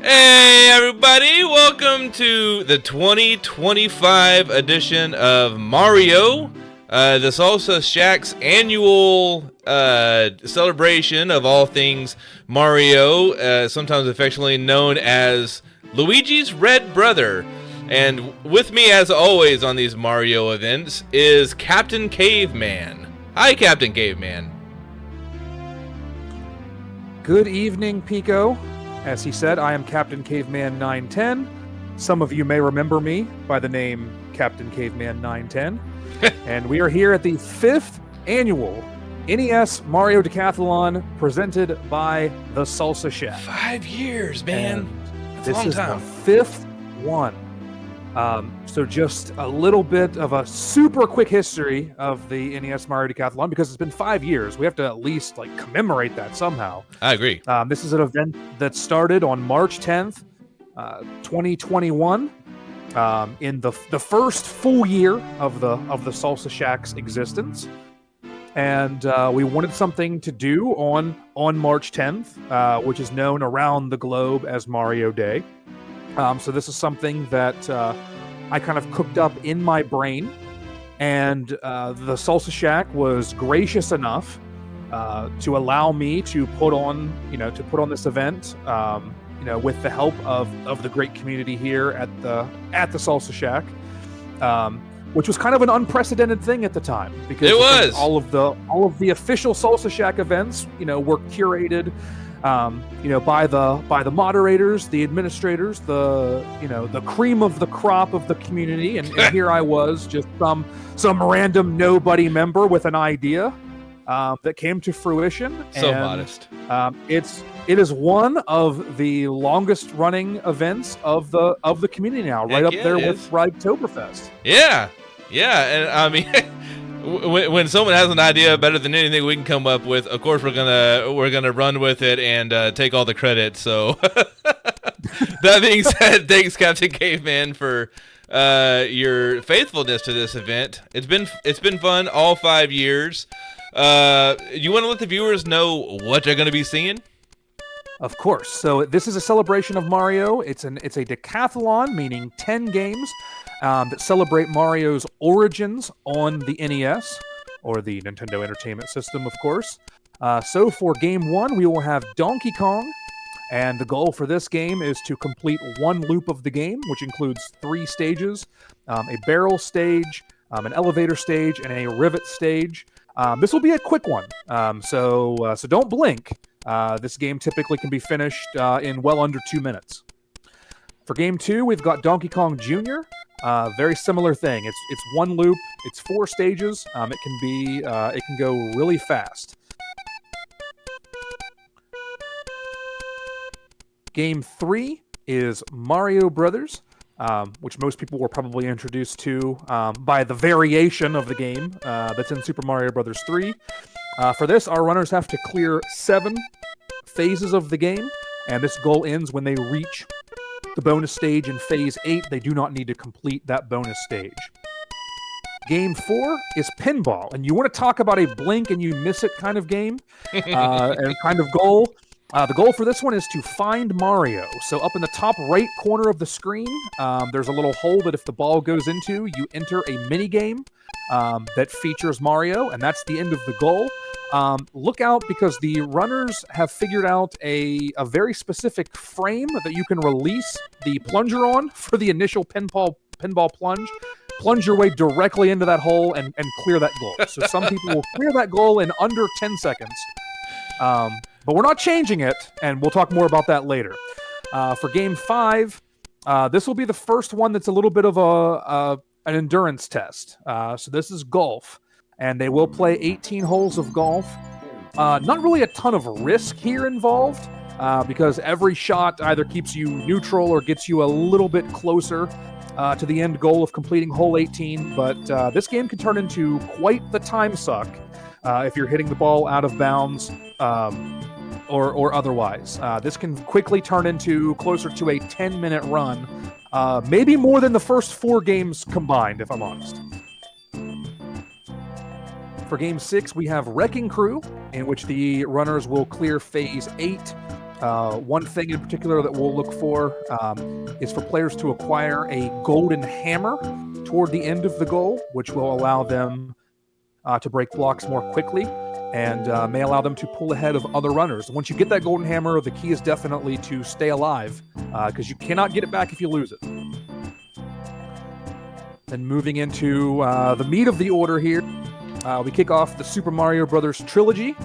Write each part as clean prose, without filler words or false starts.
Hey everybody, welcome to the 2025 edition of Mario, the Salsa Shack's annual celebration of all things Mario, sometimes affectionately known as Luigi's Red Brother. And with me, as always on these Mario events, is Captain Caveman. Hi, Captain Caveman. Good evening, Pico. As he said, I am Captain Caveman 910. Some of you may remember me by the name Captain Caveman 910. And we are here at the 5th annual NES Mario Decathlon presented by the Salsa Shack. 5 years, man. And That's a long time. This is the 5th one. So just a little bit of a super quick history of the NES Mario Decathlon, because it's been 5 years. We have to at least commemorate that somehow. I agree. This is an event that started on March 10th, 2021, in the first full year of the Salsa Shack's existence. And we wanted something to do on March 10th, which is known around the globe as Mario Day. So this is something that I kind of cooked up in my brain, and the Salsa Shack was gracious enough to allow me to put on this event, with the help of the great community here at the Salsa Shack, which was kind of an unprecedented thing at the time, because it was all of the official Salsa Shack events, were curated. By the moderators, the administrators, the cream of the crop of the community, and here I was, just some random nobody member with an idea that came to fruition. So and, modest. It is one of the longest running events of the community now, right up there with Rideoberfest. Yeah, and I mean. When someone has an idea better than anything we can come up with, of course we're gonna run with it and take all the credit. So that being said, thanks Captain Caveman for your faithfulness to this event. It's been fun all 5 years. You want to let the viewers know what they're going to be seeing? Of course. So this is a celebration of Mario. It's a decathlon, meaning 10 games. That celebrate Mario's origins on the NES, or the Nintendo Entertainment System, of course. So for Game 1, we will have Donkey Kong, and the goal for this game is to complete one loop of the game, which includes 3 stages, a barrel stage, an elevator stage, and a rivet stage. This will be a quick one, so don't blink. This game typically can be finished in well under 2 minutes. For Game 2, we've got Donkey Kong Jr., very similar thing. It's one loop. It's 4 stages. It can go really fast. Game 3 is Mario Brothers, which most people were probably introduced to by the variation of the game that's in Super Mario Brothers 3. For this, our runners have to clear 7 phases of the game, and this goal ends when they reach the bonus stage in Phase 8. They do not need to complete that bonus stage. Game 4 is Pinball, and you want to talk about a blink and you miss it kind of game and kind of goal. The goal for this one is to find Mario. So up in the top right corner of the screen, there's a little hole that if the ball goes into, you enter a mini game that features Mario, and that's the end of the goal. Look out, because the runners have figured out a very specific frame that you can release the plunger on for the initial pinball plunge. Plunge your way directly into that hole and clear that goal. So some people will clear that goal in under 10 seconds. But we're not changing it, and we'll talk more about that later. For Game 5, this will be the first one that's a little bit of an endurance test. So this is golf, and they will play 18 holes of golf. Not really a ton of risk here involved, because every shot either keeps you neutral or gets you a little bit closer to the end goal of completing hole 18. But this game can turn into quite the time suck if you're hitting the ball out of bounds or otherwise. This can quickly turn into closer to a 10-minute run, maybe more than the first 4 games combined, if I'm honest. For Game 6, we have Wrecking Crew, in which the runners will clear Phase 8 One thing in particular that we'll look for is for players to acquire a golden hammer toward the end of the goal, which will allow them to break blocks more quickly and may allow them to pull ahead of other runners. Once you get that golden hammer, the key is definitely to stay alive because you cannot get it back if you lose it. Then moving into the meat of the order here, we kick off the Super Mario Brothers trilogy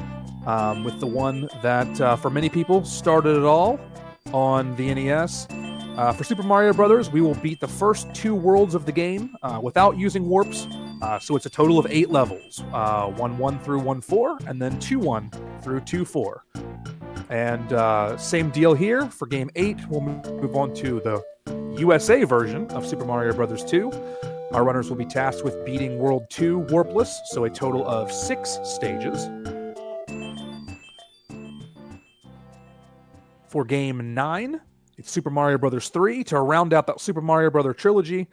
with the one that, for many people, started it all on the NES. For Super Mario Brothers, we will beat the first 2 worlds of the game without using warps. So it's a total of 8 levels, 1-1 through 1-4, and then 2-1 through 2-4. And same deal here for Game 8. We'll move on to the USA version of Super Mario Brothers 2. Our runners will be tasked with beating World 2 Warpless, so a total of 6 stages. For Game 9, it's Super Mario Brothers 3 to round out that Super Mario Brothers trilogy.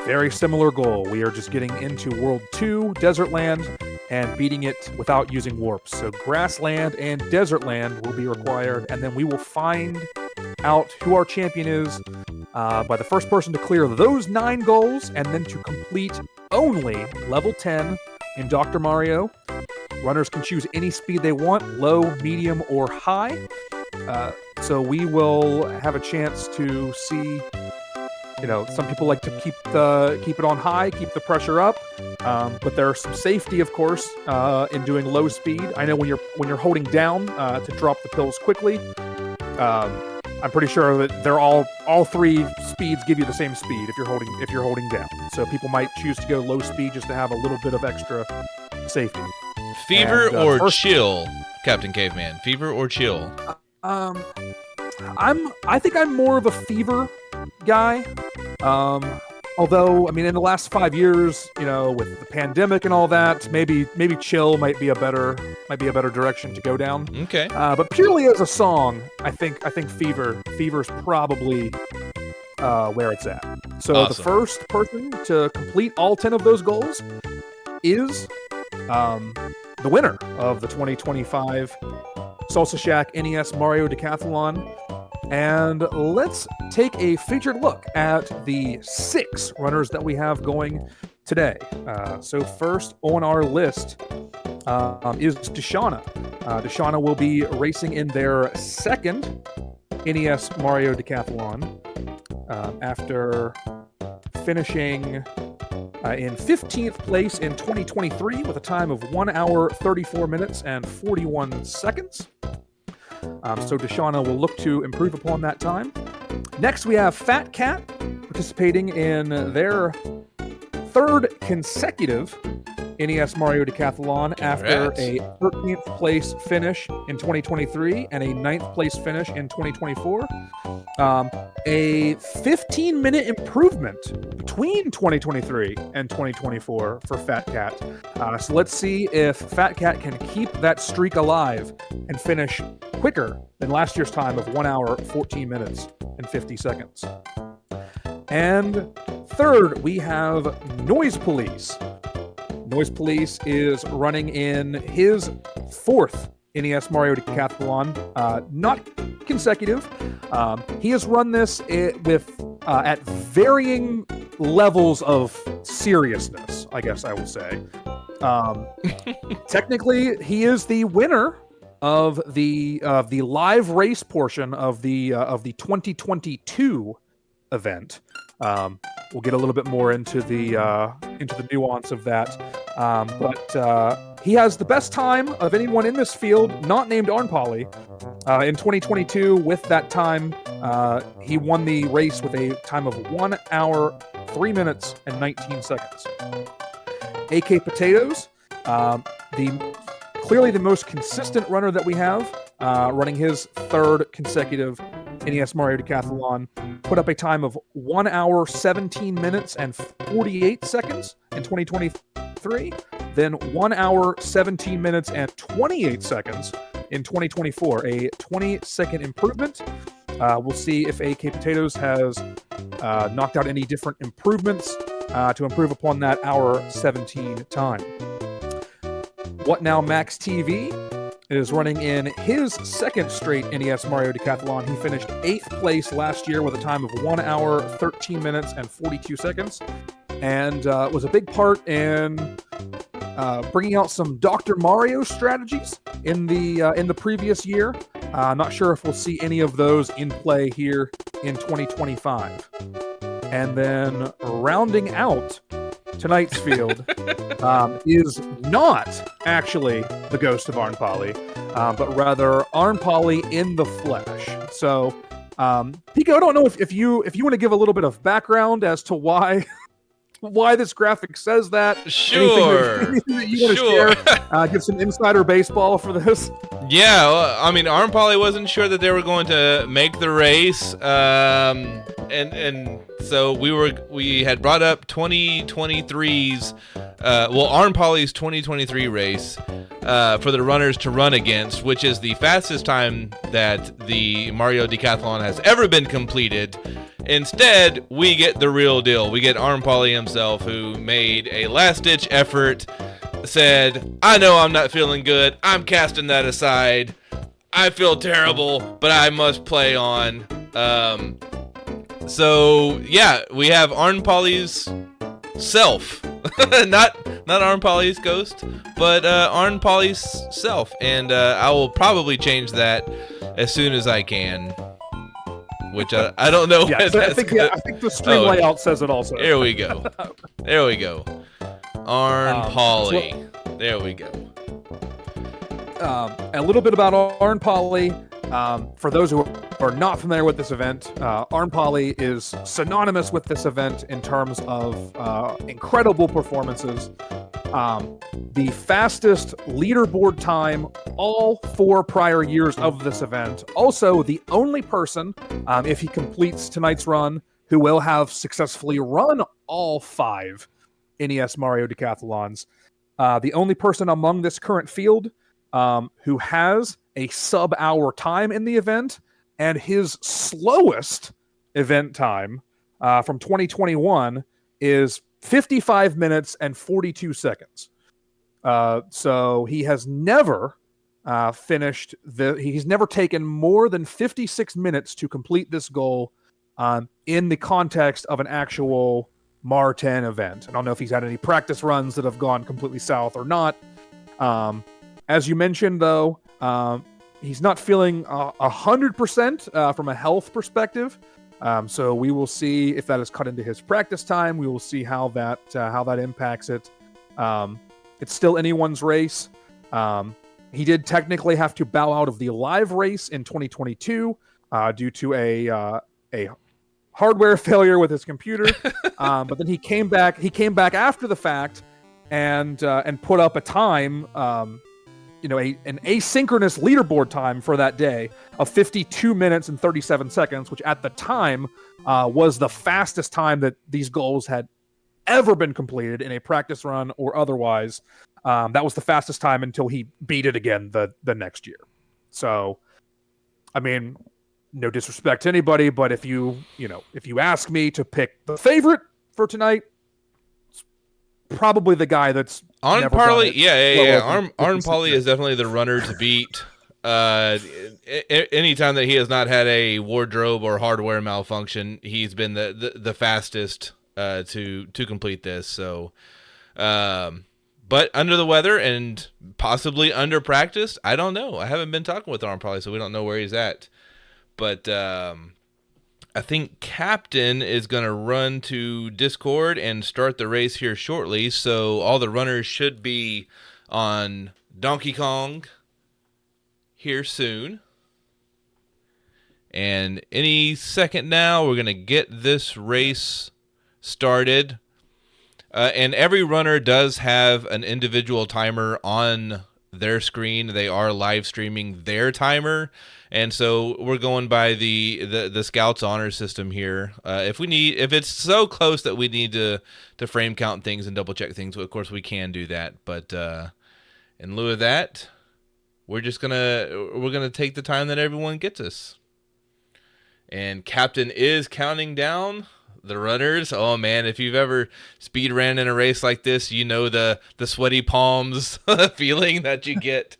Very similar goal. We are just getting into World 2, Desert Land, and beating it without using warps. So Grassland and Desert Land will be required, and then we will find out who our champion is by the first person to clear those 9 goals, and then to complete only level 10 in Dr. Mario. Runners can choose any speed they want, low, medium, or high. So we will have a chance to see, some people like to keep it on high, keep the pressure up, but there's some safety, of course, in doing low speed. I know when you're holding down to drop the pills quickly. I'm pretty sure that they're all 3 speeds give you the same speed if you're holding down. So people might choose to go low speed just to have a little bit of extra safety. Fever or chill, Captain Caveman? Fever or chill? I think I'm more of a fever guy. Although, I mean, in the last 5 years, with the pandemic and all that, maybe chill might be a better direction to go down. Okay. But purely as a song, I think Fever's probably where it's at. So awesome. The first person to complete all 10 of those goals is the winner of the 2025 Salsa Shack NES Mario Decathlon. And let's take a featured look at the 6 runners that we have going today. So first on our list is Deshauna. Deshauna will be racing in their second NES Mario Decathlon after finishing in 15th place in 2023 with a time of 1 hour, 34 minutes, and 41 seconds. So Deshauna will look to improve upon that time. Next, we have Fat Cat participating in their 3rd consecutive NES Mario Decathlon after a 13th place finish in 2023 and a 9th place finish in 2024. A 15-minute improvement between 2023 and 2024 for Fat Cat. So let's see if Fat Cat can keep that streak alive and finish quicker than last year's time of 1 hour, 14 minutes, and 50 seconds. And third, we have Noise Police. Noise Police is running in his 4th NES Mario Decathlon, not consecutive. He has run this at varying levels of seriousness, I guess I will say. Technically, he is the winner of the live race portion of the 2022 event. We'll get a little bit more into the nuance of that, but he has the best time of anyone in this field, not named Arnpolly. In 2022, with that time, he won the race with a time of 1 hour, 3 minutes, and 19 seconds. AK Potatoes, clearly the most consistent runner that we have, running his 3rd consecutive NES Mario Decathlon, put up a time of 1 hour, 17 minutes, and 48 seconds in 2023, then 1 hour, 17 minutes, and 28 seconds in 2024, a 20-second improvement. We'll see if AK Potatoes has knocked out any different improvements to improve upon that hour 17 time. What Now Max TV? is running in his second straight NES Mario Decathlon. He finished 8th place last year with a time of 1 hour, 13 minutes, and 42 seconds, and was a big part in bringing out some Dr. Mario strategies in the previous year. I'm not sure if we'll see any of those in play here in 2025. And then rounding out tonight's field is not actually the ghost of Arn Polly, but rather Arn Polly in the flesh. So, Pico, I don't know if you want to give a little bit of background as to why this graphic says that. Sure. Anything that you want to share? Give some insider baseball for this. Yeah, well, I mean, Arn Polly wasn't sure that they were going to make the race, and so we had brought up 2023's, Arn Polly's 2023 race for the runners to run against, which is the fastest time that the Mario Decathlon has ever been completed. Instead, we get the real deal. We get Arn Polly himself, who made a last-ditch effort, said, I know I'm not feeling good. I'm casting that aside. I feel terrible, but I must play on. So, yeah, we have Arn Polly's self. not Arn Polly's ghost, but Arn Polly's self. And I will probably change that as soon as I can. Which I don't know. Yeah, I think the stream layout says it also. There we go. Arn Polly. There we go. A little bit about Arn Polly. For those who are not familiar with this event, Arn Polly is synonymous with this event in terms of incredible performances. The fastest leaderboard time all 4 prior years of this event. Also, the only person, if he completes tonight's run, who will have successfully run all 5 NES Mario Decathlons. The only person among this current field who has a sub-hour time in the event, and his slowest event time from 2021 is 55 minutes and 42 seconds. So he has never he's never taken more than 56 minutes to complete this goal in the context of an actual MAR10 event. I don't know if he's had any practice runs that have gone completely south or not. As you mentioned, though, he's not feeling 100% from a health perspective. So we will see if that is cut into his practice time. We will see how that impacts it. It's still anyone's race. He did technically have to bow out of the live race in 2022 due to a hardware failure with his computer. But then he came back. He came back after the fact and put up a time. An asynchronous leaderboard time for that day of 52 minutes and 37 seconds, which at the time was the fastest time that these goals had ever been completed in a practice run or otherwise. That was the fastest time until he beat it again the next year. So, I mean, no disrespect to anybody, but if you ask me to pick the favorite for tonight, it's probably the guy that's Arn Polly. Yeah. Arn Polly is definitely the runner to beat. Anytime that he has not had a wardrobe or hardware malfunction, he's been the fastest to complete this. So, but under the weather and possibly under practice, I don't know. I haven't been talking with Arn Polly, so we don't know where he's at. But I think Captain is going to run to Discord and start the race here shortly. So all the runners should be on Donkey Kong here soon. And any second now, we're going to get this race started. And every runner does have an individual timer on their screen. They are live streaming their timer. And so we're going by the Scouts honor system here. If it's so close that we need to frame count things and double check things, of course we can do that. But in lieu of that, we're gonna take the time that everyone gets us. And Captain is counting down the runners. Oh man, if you've ever speed ran in a race like this, you know the sweaty palms feeling that you get.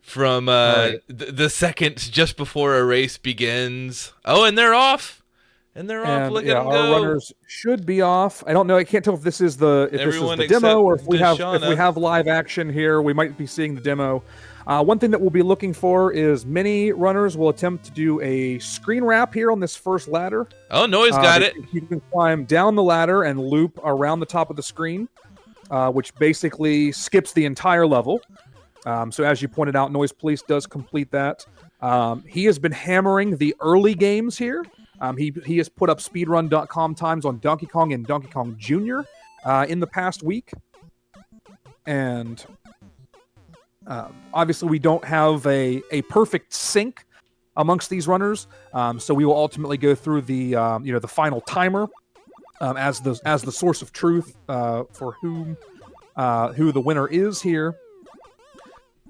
from right. the seconds just before a race begins. Oh, and they're off. And they're off. And Look at yeah, them our go. runners should be off. I don't know. I can't tell if this is the Everyone demo, or if except we Deshauna. have live action here. We might be seeing the demo. One thing that we'll be looking for is many runners will attempt to do a screen wrap here on this first ladder. Oh, Noise got it. You can climb down the ladder and loop around the top of the screen, which basically skips the entire level. So as you pointed out, Noise Police does complete that. He has been hammering the early games here. He has put up speedrun.com times on Donkey Kong and Donkey Kong Jr. In the past week. And obviously we don't have a perfect sync amongst these runners. So we will ultimately go through the the final timer as the source of truth for who the winner is here.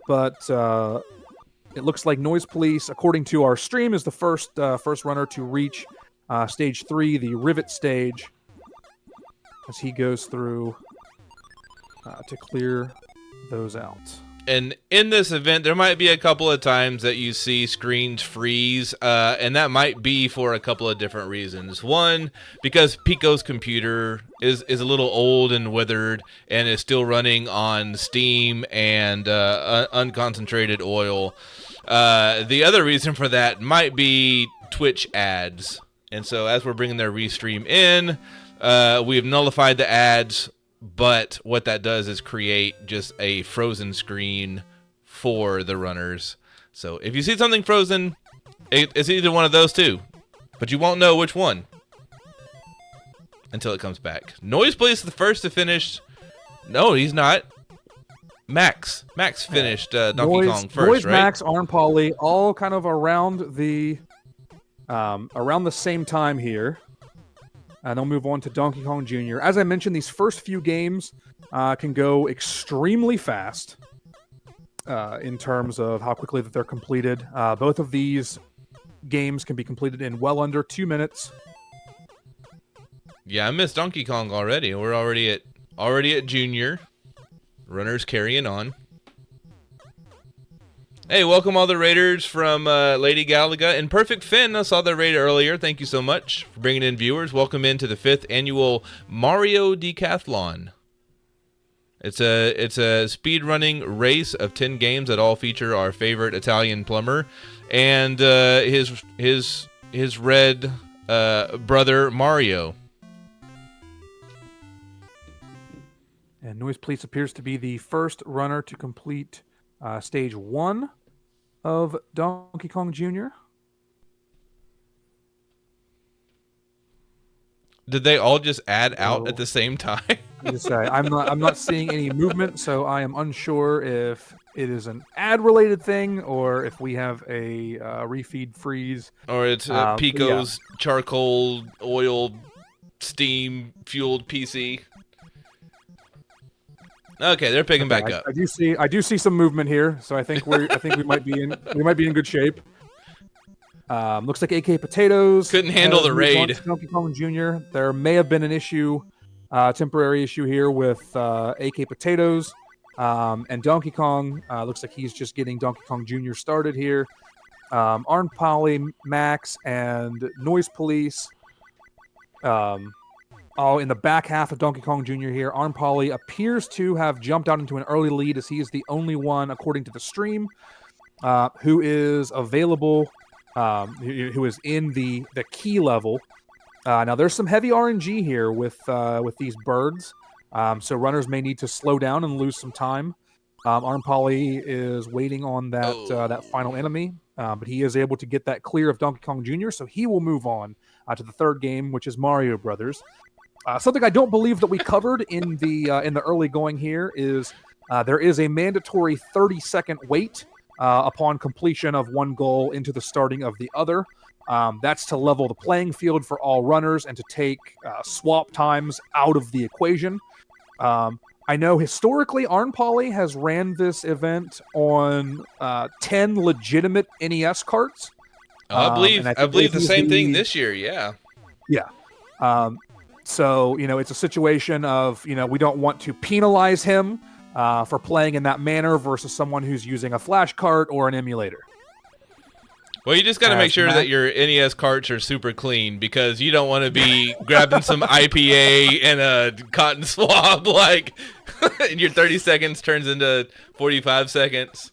But it looks like Noise Police, according to our stream, is the first runner to reach stage 3, the rivet stage, as he goes through to clear those out. And in this event, there might be a couple of times that you see screens freeze, and that might be for a couple of different reasons. One, because Pico's computer is a little old and withered and is still running on Steam and unconcentrated oil. The other reason for that might be Twitch ads. And so as we're bringing their restream in, we have nullified the ads. But what that does is create just a frozen screen for the runners. So if you see something frozen, it's either one of those two. But you won't know which one until it comes back. Noise Police is the first to finish. No, he's not. Max finished Donkey Kong first, Noise, right? Max, Arm Polly, all kind of around the same time here. And they'll move on to Donkey Kong Jr. As I mentioned, these first few games can go extremely fast in terms of how quickly that they're completed. Both of these games can be completed in well under 2 minutes. Yeah, I missed Donkey Kong already. We're already at Junior. Runners carrying on. Hey, welcome all the raiders from Lady Galaga and Perfect Finn. I saw the raid earlier. Thank you so much for bringing in viewers. Welcome into the 5th annual Mario Decathlon. It's a speedrunning race of 10 games that all feature our favorite Italian plumber and his red brother Mario. And Noise Police appears to be the first runner to complete stage 1 of Donkey Kong Jr. Did they all just add out at the same time? I'm not seeing any movement, so I am unsure if it is an ad-related thing or if we have a refeed freeze. Or it's Pico's charcoal, oil, steam fueled PC. Okay, they're picking back up. I do see some movement here, so I think we might be in good shape. Looks like AK Potatoes couldn't handle the raid. Donkey Kong Jr. There may have been an issue, temporary issue here with AK Potatoes, and Donkey Kong. Looks like he's just getting Donkey Kong Jr. started here. Arn Polly, Max, and Noise Police. All in the back half of Donkey Kong Jr. here. Arm Polly appears to have jumped out into an early lead as he is the only one, according to the stream, who is available, who is in the key level. Now, there's some heavy RNG here with these birds, so runners may need to slow down and lose some time. Arm Polly is waiting on that final enemy, but he is able to get that clear of Donkey Kong Jr., so he will move on to the third game, which is Mario Brothers. Something I don't believe that we covered in the early going here is there is a mandatory 30-second wait upon completion of one goal into the starting of the other. That's to level the playing field for all runners and to take swap times out of the equation. I know historically Arn Polly has ran this event on 10 legitimate NES carts. I believe the same thing this year. Yeah. Yeah. So, it's a situation of, we don't want to penalize him for playing in that manner versus someone who's using a flash cart or an emulator. Well, you just got to make sure that your NES carts are super clean, because you don't want to be grabbing some IPA and a cotton swab like and your 30 seconds turns into 45 seconds.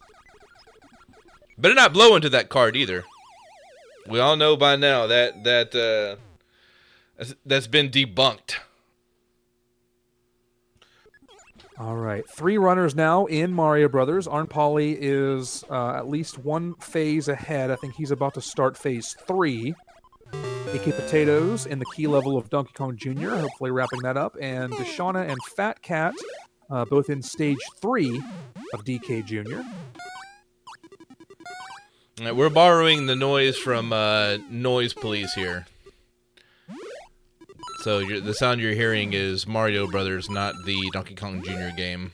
Better not blow into that cart either. We all know by now that that's been debunked. All right, 3 runners now in Mario Brothers. Arn Pauly is at least one phase ahead. I think he's about to start phase 3. AK Potatoes in the key level of Donkey Kong Jr., hopefully wrapping that up. And Deshauna and Fat Cat both in stage 3 of DK Jr. We're borrowing the noise from Noise Police here. So the sound you're hearing is Mario Brothers, not the Donkey Kong Jr. game.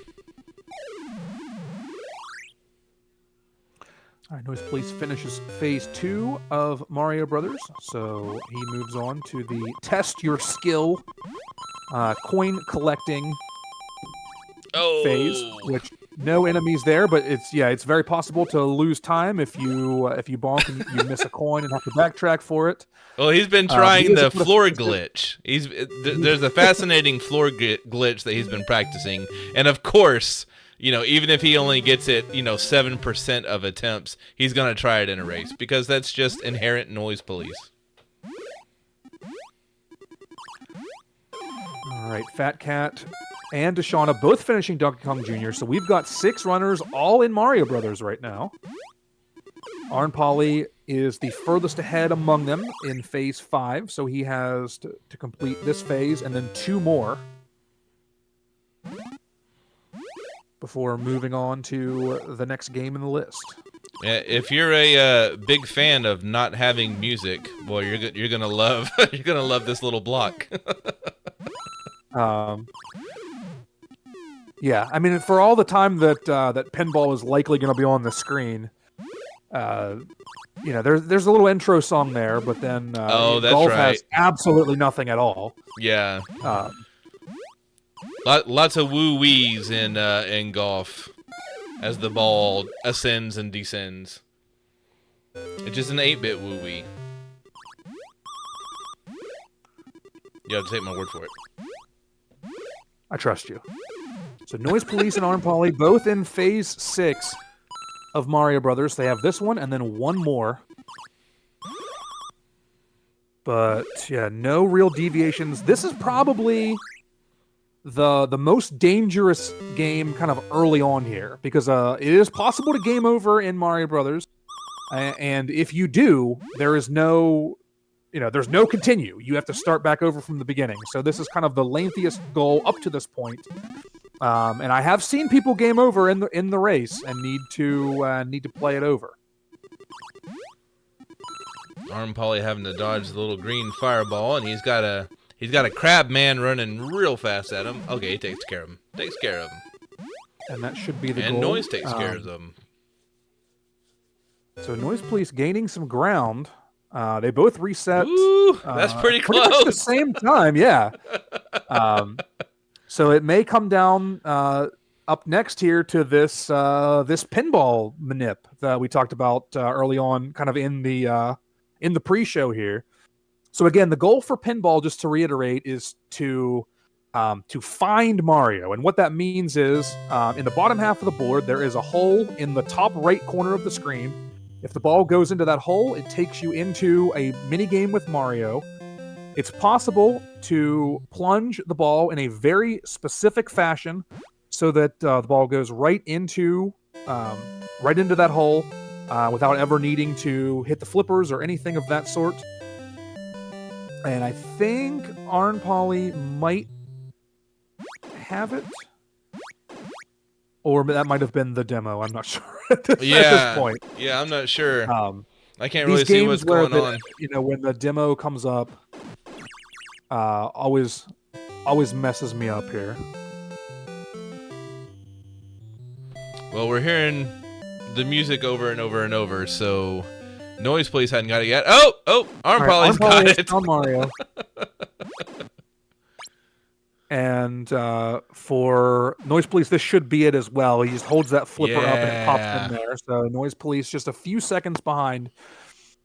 All right, Noise Police finishes phase 2 of Mario Brothers, so he moves on to the test your skill coin collecting phase, which no enemies there, but it's very possible to lose time if you bonk and you miss a coin and have to backtrack for it. Well, he's been trying the floor glitch. There's a fascinating floor glitch that he's been practicing, and of course, even if he only gets it, 7% of attempts, he's gonna try it in a race, because that's just inherent Noise Police. All right, Fat Cat and Deshauna both finishing Donkey Kong Jr., so we've got 6 runners all in Mario Brothers right now. Arn Pauly is the furthest ahead among them in phase 5, so he has to complete this phase and then 2 more before moving on to the next game in the list. Yeah, if you're a big fan of not having music, boy, you're gonna love this little block. Yeah, I mean, for all the time that Pinball is likely going to be on the screen, there's a little intro song there, but then golf has absolutely nothing at all. Yeah. Lots of woo-wees in golf as the ball ascends and descends. It's just an 8-bit woo-wee. You have to take my word for it. I trust you. So Noise Police and Arn Pauly both in phase 6 of Mario Brothers. They have this one and then one more. But yeah, no real deviations. This is probably the most dangerous game kind of early on here, because it is possible to game over in Mario Brothers, and if you do, there is no there's no continue. You have to start back over from the beginning. So this is kind of the lengthiest goal up to this point. And I have seen people game over in the race and need to play it over. Arn Pauly having to dodge the little green fireball, and he's got a crab man running real fast at him. Okay, he takes care of him. And that should be the goal. And Noise takes care of them. So Noise Police gaining some ground. They both reset. Ooh, that's pretty close. Pretty much at the same time, yeah. So it may come down up next here to this pinball manip that we talked about early on, kind of in the pre-show here. So again, the goal for pinball, just to reiterate, is to find Mario, and what that means is in the bottom half of the board there is a hole in the top right corner of the screen. If the ball goes into that hole, it takes you into a mini game with Mario. It's possible to plunge the ball in a very specific fashion so that the ball goes right into that hole without ever needing to hit the flippers or anything of that sort. And I think Arn Pauly might have it. Or that might have been the demo. I'm not sure at this point. Yeah, I'm not sure. I can't really see what's going on. When the demo comes up, always messes me up here. Well, we're hearing the music over and over and over, so Noise Police hadn't got it yet. Oh, Arn Pauly's got it. On Mario. And for Noise Police, this should be it as well. He just holds that flipper up and it pops in Yeah. there. So Noise Police just a few seconds behind.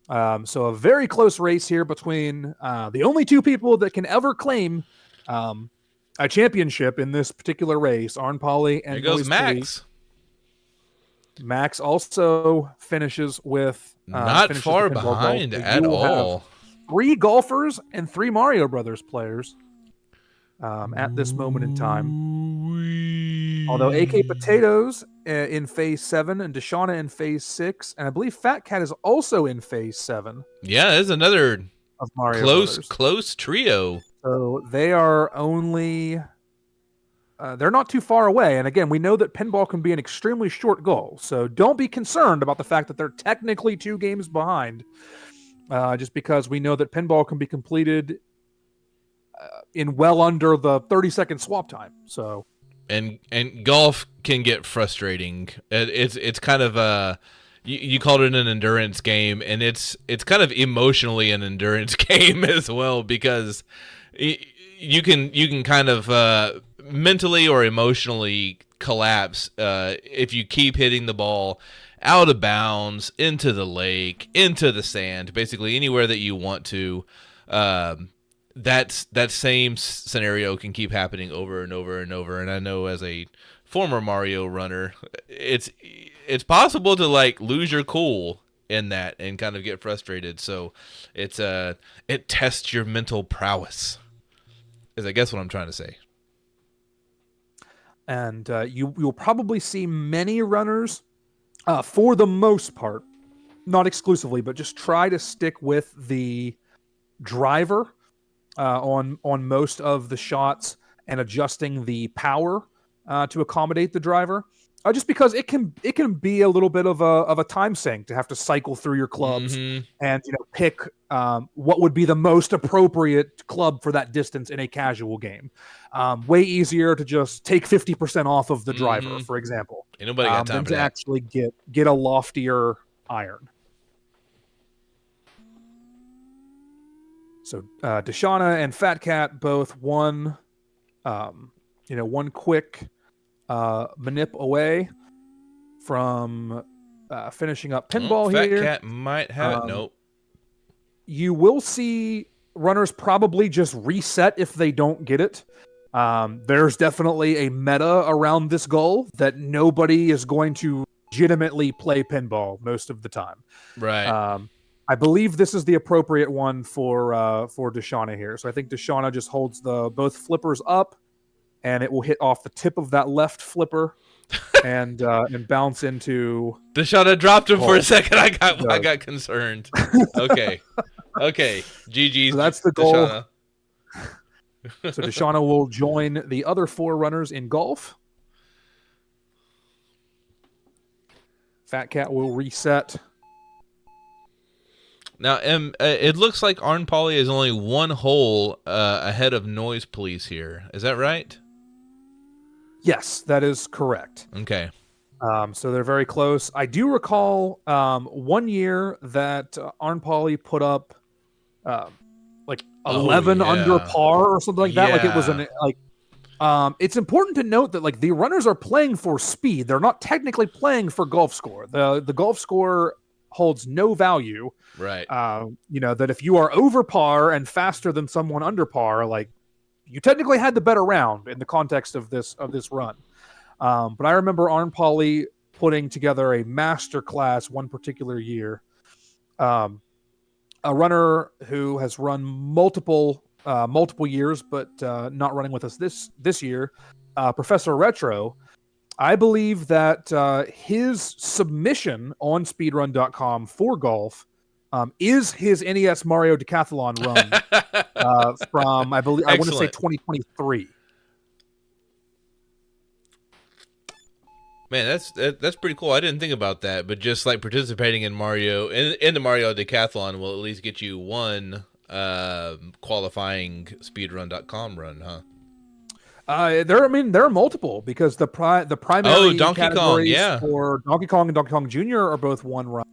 So a very close race here between the only two people that can ever claim a championship in this particular race, Arn Polly and Here goes Noise Police. Max. Max also finishes with Not finishes far the pinball golf. behind So at you will have all. 3 golfers and 3 Mario Brothers players at this moment in time. Although AK Potatoes in Phase 7 and Deshauna in Phase 6, and I believe Fat Cat is also in Phase 7 Yeah, there's another of Mario Brothers. close trio. So they are only... they're not too far away. And again, we know that pinball can be an extremely short goal. So don't be concerned about the fact that they're technically 2 games behind. Just because we know that pinball can be completed in well under the 30-second swap time. So, and golf can get frustrating. It's kind of you called it an endurance game, and it's kind of emotionally an endurance game as well, because you can kind of mentally or emotionally collapse if you keep hitting the ball out of bounds, into the lake, into the sand, basically anywhere that you want to. That same scenario can keep happening over and over and over. And I know as a former Mario runner, it's possible to like lose your cool in that and kind of get frustrated. So it tests your mental prowess, is I guess what I'm trying to say. And you'll probably see many runners, for the most part, not exclusively, but just try to stick with the driver on most of the shots and adjusting the power to accommodate the driver. Just because it can be a little bit of a time sink to have to cycle through your clubs and pick what would be the most appropriate club for that distance in a casual game. Way easier to just take 50% off of the driver, for example, Ain't nobody got time than for to that. actually get a loftier iron. So Deshauna and Fat Cat both one quick manip away from finishing up pinball Fat here. Cat might have it. Nope. You will see runners probably just reset if they don't get it. There's definitely a meta around this goal that nobody is going to legitimately play pinball most of the time. Right. I believe this is the appropriate one for Deshauna here. So I think Deshauna just holds both flippers up, and it will hit off the tip of that left flipper and bounce into. Deshauna dropped him for a second. I got concerned. Okay. GG's. So that's the goal. Deshauna. So Deshauna will join the other 4 runners in golf. Fat Cat will reset. Now, it looks like Arn Polly is only 1 hole ahead of Noise Police here. Is that right? Yes, that is correct. Okay. So they're very close. I do recall one year that Arn Polly put up like 11 under par or something like that. Like it was it's important to note that like the runners are playing for speed. They're not technically playing for golf score. The golf score holds no value. Right. That if you are over par and faster than someone under par, like you technically had the better round in the context of this run. But I remember Arn Polly putting together a master class one particular year. A runner who has run multiple years, but not running with us this year, Professor Retro. I believe that his submission on speedrun.com for golf is his NES Mario Decathlon run from, I believe, I want to say 2023. Man, that's pretty cool. I didn't think about that, but just like participating in Mario in the Mario Decathlon will at least get you one qualifying speedrun.com run, huh? There are multiple because the primary Donkey Kong, categories for Donkey Kong and Donkey Kong Jr. are both one run.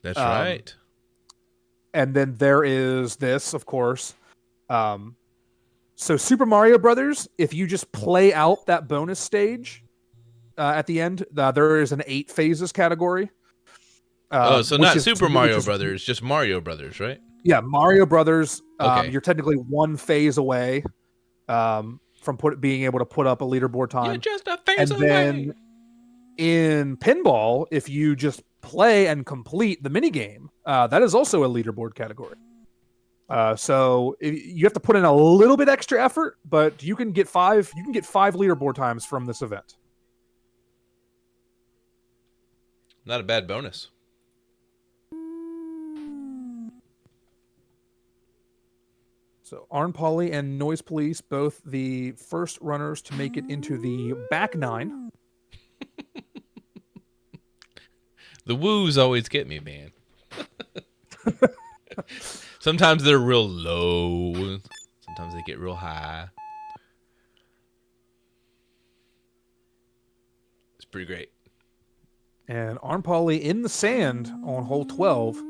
That's right. And then there is this, of course. So Super Mario Brothers, if you just play out that bonus stage at the end, there is an 8 phases category. So Which not is Super Mario Brothers, just Mario Brothers, right? Yeah, Mario Brothers. Okay. You're technically one phase away from being able to put up a leaderboard time. You're just a phase and away. Then in Pinball, if you just play and complete the minigame, that is also a leaderboard category. So you have to put in a little bit extra effort, but you can get 5 leaderboard times from this event. Not a bad bonus. So Arn Pauly and Noise Police, both the first runners to make it into the back 9. The woos always get me, man. Sometimes they're real low. Sometimes they get real high. It's pretty great. And Arn Pauly in the sand on hole 12.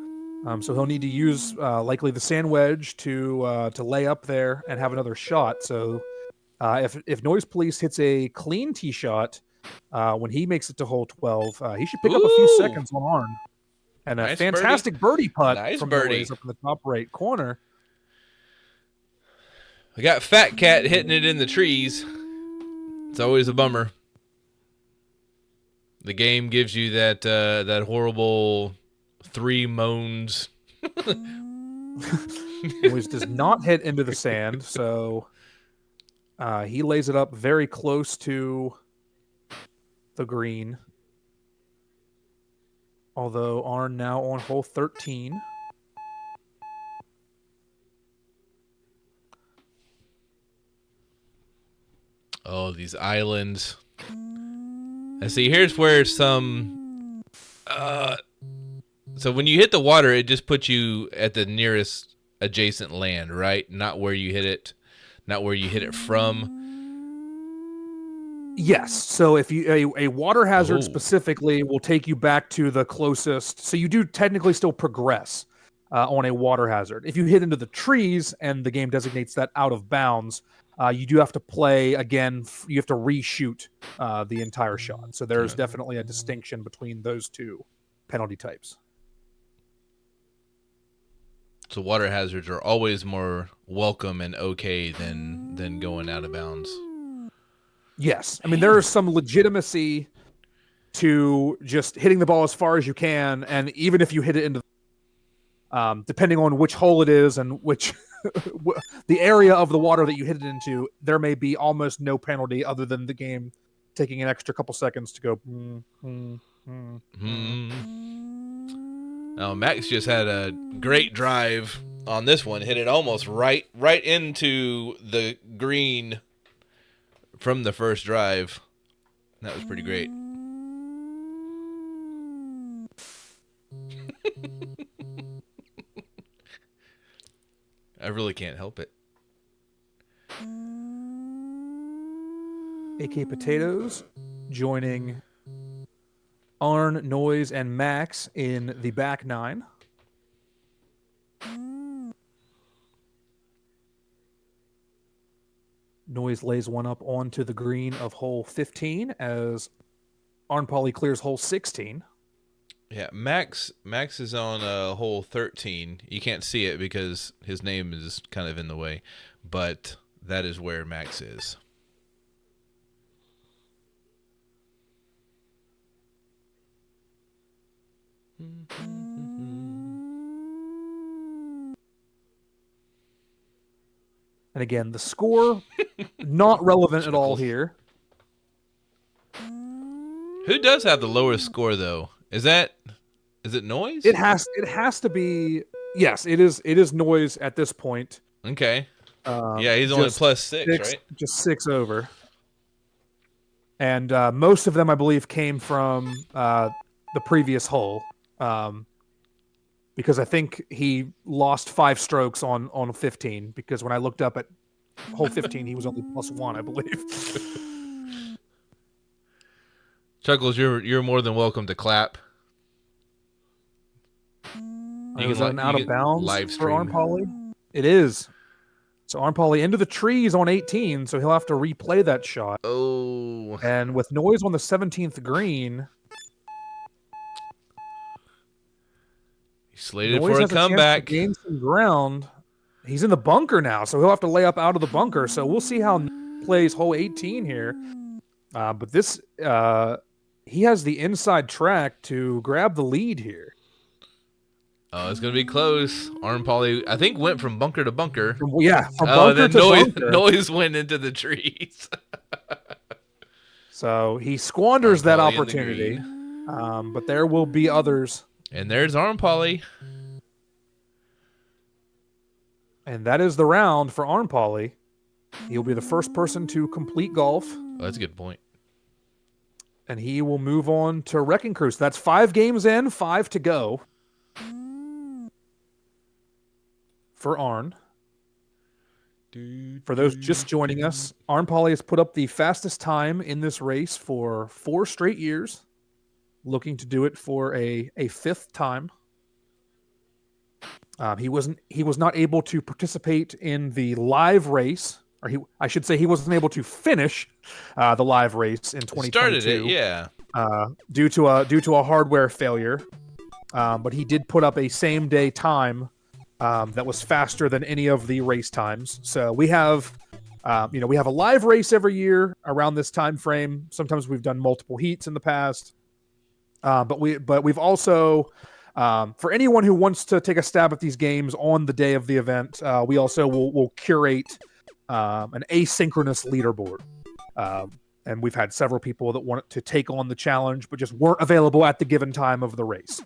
So he'll need to use likely the sand wedge to lay up there and have another shot. So if Noise Police hits a clean tee shot when he makes it to hole 12, he should pick up a few seconds on Arn. And a fantastic birdie putt from Noise up in the top right corner. We got Fat Cat hitting it in the trees. It's always a bummer. The game gives you that horrible 3 moans. Noise does not hit into the sand, so he lays it up very close to the green. Although Arn now on hole 13. Oh, these islands. And see, here's where some... so when you hit the water, it just puts you at the nearest adjacent land, right? Not where you hit it. Not where you hit it from. Yes. So if you a water hazard specifically will take you back to the closest. So you do technically still progress on a water hazard. If you hit into the trees and the game designates that out of bounds, you do have to play again. You have to reshoot the entire shot. So there's definitely a distinction between those two penalty types. So water hazards are always more welcome and okay than going out of bounds. Yes. I mean, there is some legitimacy to just hitting the ball as far as you can. And even if you hit it into, depending on which hole it is and which the area of the water that you hit it into, there may be almost no penalty other than the game taking an extra couple seconds to go. Now, Max just had a great drive on this one. Hit it almost right into the green from the first drive. That was pretty great. I really can't help it. AK Potatoes joining Arn, Noise, and Max in the back 9. Noise lays one up onto the green of hole 15 as Arn Pauly clears hole 16. Yeah, Max is on hole 13. You can't see it because his name is kind of in the way, but that is where Max is. And again, the score, not relevant at all here. Who does have the lowest score, though? Is it Noise? It has to be. Yes, it is Noise at this point. Okay. Yeah, he's only plus 6, right? Just 6 over. And most of them, I believe, came from the previous hole. Because I think he lost 5 strokes on 15. Because when I looked up at hole 15, he was only plus 1, I believe. Chuckles, you're more than welcome to clap. Is that an out of bounds for Arn Pauly? It is. So Arm Polly into the trees on 18, so he'll have to replay that shot. Oh. And with Noise on the 17th green, He's slated Noise for a has chance comeback. to gain some ground. He's in the bunker now, so he'll have to lay up out of the bunker. So we'll see how Noise plays hole 18 here. But this, he has the inside track to grab the lead here. Oh, it's going to be close. Arm Polly, I think, went from bunker to bunker. From bunker to bunker. Noise went into the trees. So he squanders that Polly in the opportunity. But there will be others. And there's Arm Polly. And that is the round for Arm Polly. He'll be the first person to complete golf. Oh, that's a good point. And he will move on to Wrecking Crew. So that's 5 games in, 5 to go. For Arn. For those just joining us, Arn Polly has put up the fastest time in this race for 4 straight years, looking to do it for a 5th time. He was not able to participate in the live race, or I should say he wasn't able to finish the live race in 2022. Started it, yeah. Due to a hardware failure, but he did put up a same day time that was faster than any of the race times. So we have a live race every year around this time frame. Sometimes we've done multiple heats in the past, but we've also for anyone who wants to take a stab at these games on the day of the event, we also will curate an asynchronous leaderboard. And we've had several people that wanted to take on the challenge, but just weren't available at the given time of the race.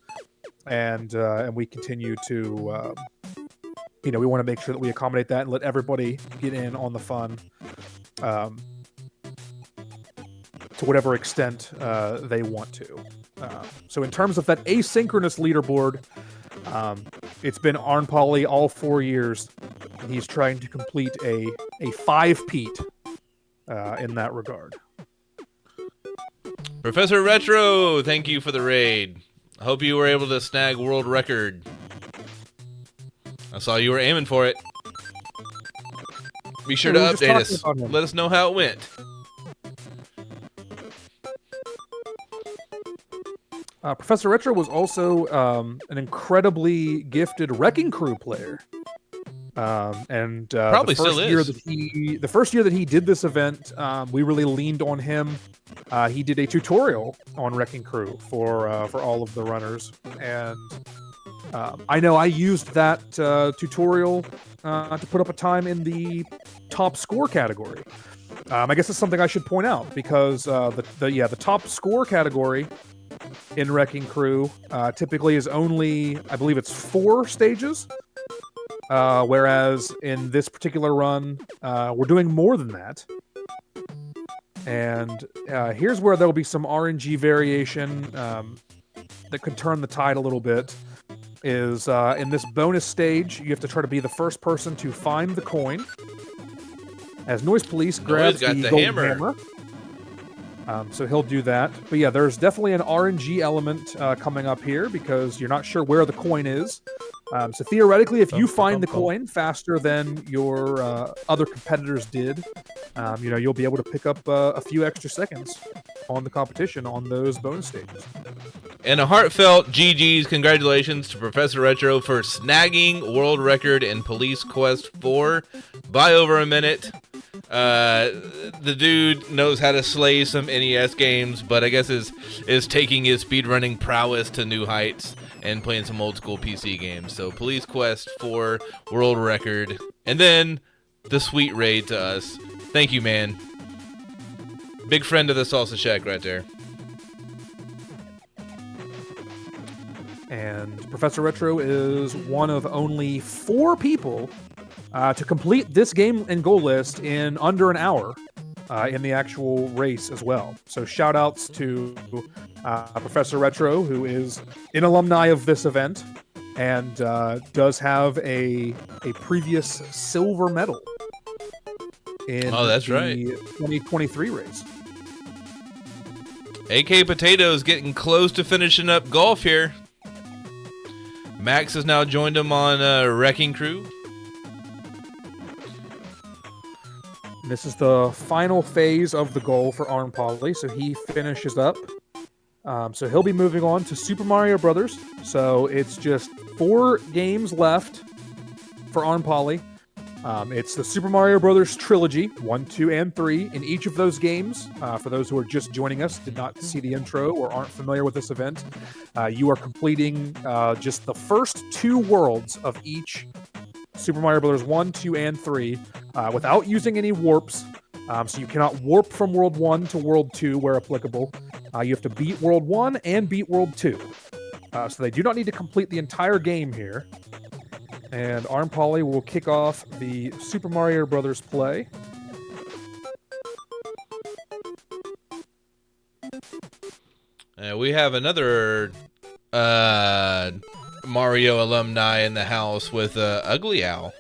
And we continue to, we want to make sure that we accommodate that and let everybody get in on the fun to whatever extent they want to. So in terms of that asynchronous leaderboard, it's been Arn Polly all 4 years. And he's trying to complete a 5-peat in that regard. Professor Retro, thank you for the raid. I hope you were able to snag world record. I saw you were aiming for it. Be sure to update us. Let us know how it went. Professor Retro was also an incredibly gifted Wrecking Crew player. Probably still is. The first year that he did this event, we really leaned on him. He did a tutorial on Wrecking Crew for all of the runners, and I know I used that tutorial to put up a time in the top score category. I guess it's something I should point out because the top score category in Wrecking Crew typically is only, I believe it's 4 stages. Whereas in this particular run, we're doing more than that. And here's where there'll be some RNG variation that could turn the tide a little bit. Is in this bonus stage, you have to try to be the first person to find the coin. As Noise Police grabs the golden hammer. So he'll do that. But yeah, there's definitely an RNG element coming up here because you're not sure where the coin is. So theoretically, if you find the coin faster than your other competitors did, you'll be able to pick up a few extra seconds on the competition on those bonus stages. And a heartfelt GG's congratulations to Professor Retro for snagging world record in Police Quest 4 by over a minute. The dude knows how to slay some NES games, but I guess is taking his speedrunning prowess to new heights and playing some old school PC games. So Police Quest 4 world record, and then the sweet raid to us. Thank you, man. Big friend of the Salsa Shack right there. And Professor Retro is one of only 4 people to complete this game and goal list in under an hour in the actual race as well. So shout outs to Professor Retro, who is an alumni of this event and does have a previous silver medal in the 2023 race. AK Potatoes getting close to finishing up golf here. Max has now joined him on Wrecking Crew. This is the final phase of the goal for Arm Polly, so he finishes up. So he'll be moving on to Super Mario Brothers. So it's just 4 games left for Arm Polly. It's the Super Mario Brothers trilogy, 1, 2, and 3. In each of those games, for those who are just joining us, did not see the intro, or aren't familiar with this event, you are completing just the first 2 worlds of each Super Mario Brothers 1, 2, and 3 without using any warps. So you cannot warp from World 1 to World 2 where applicable. You have to beat World 1 and beat World 2. So they do not need to complete the entire game here. And Arm Polly will kick off the Super Mario Brothers play. We have another Mario alumni in the house with Ugly Owl.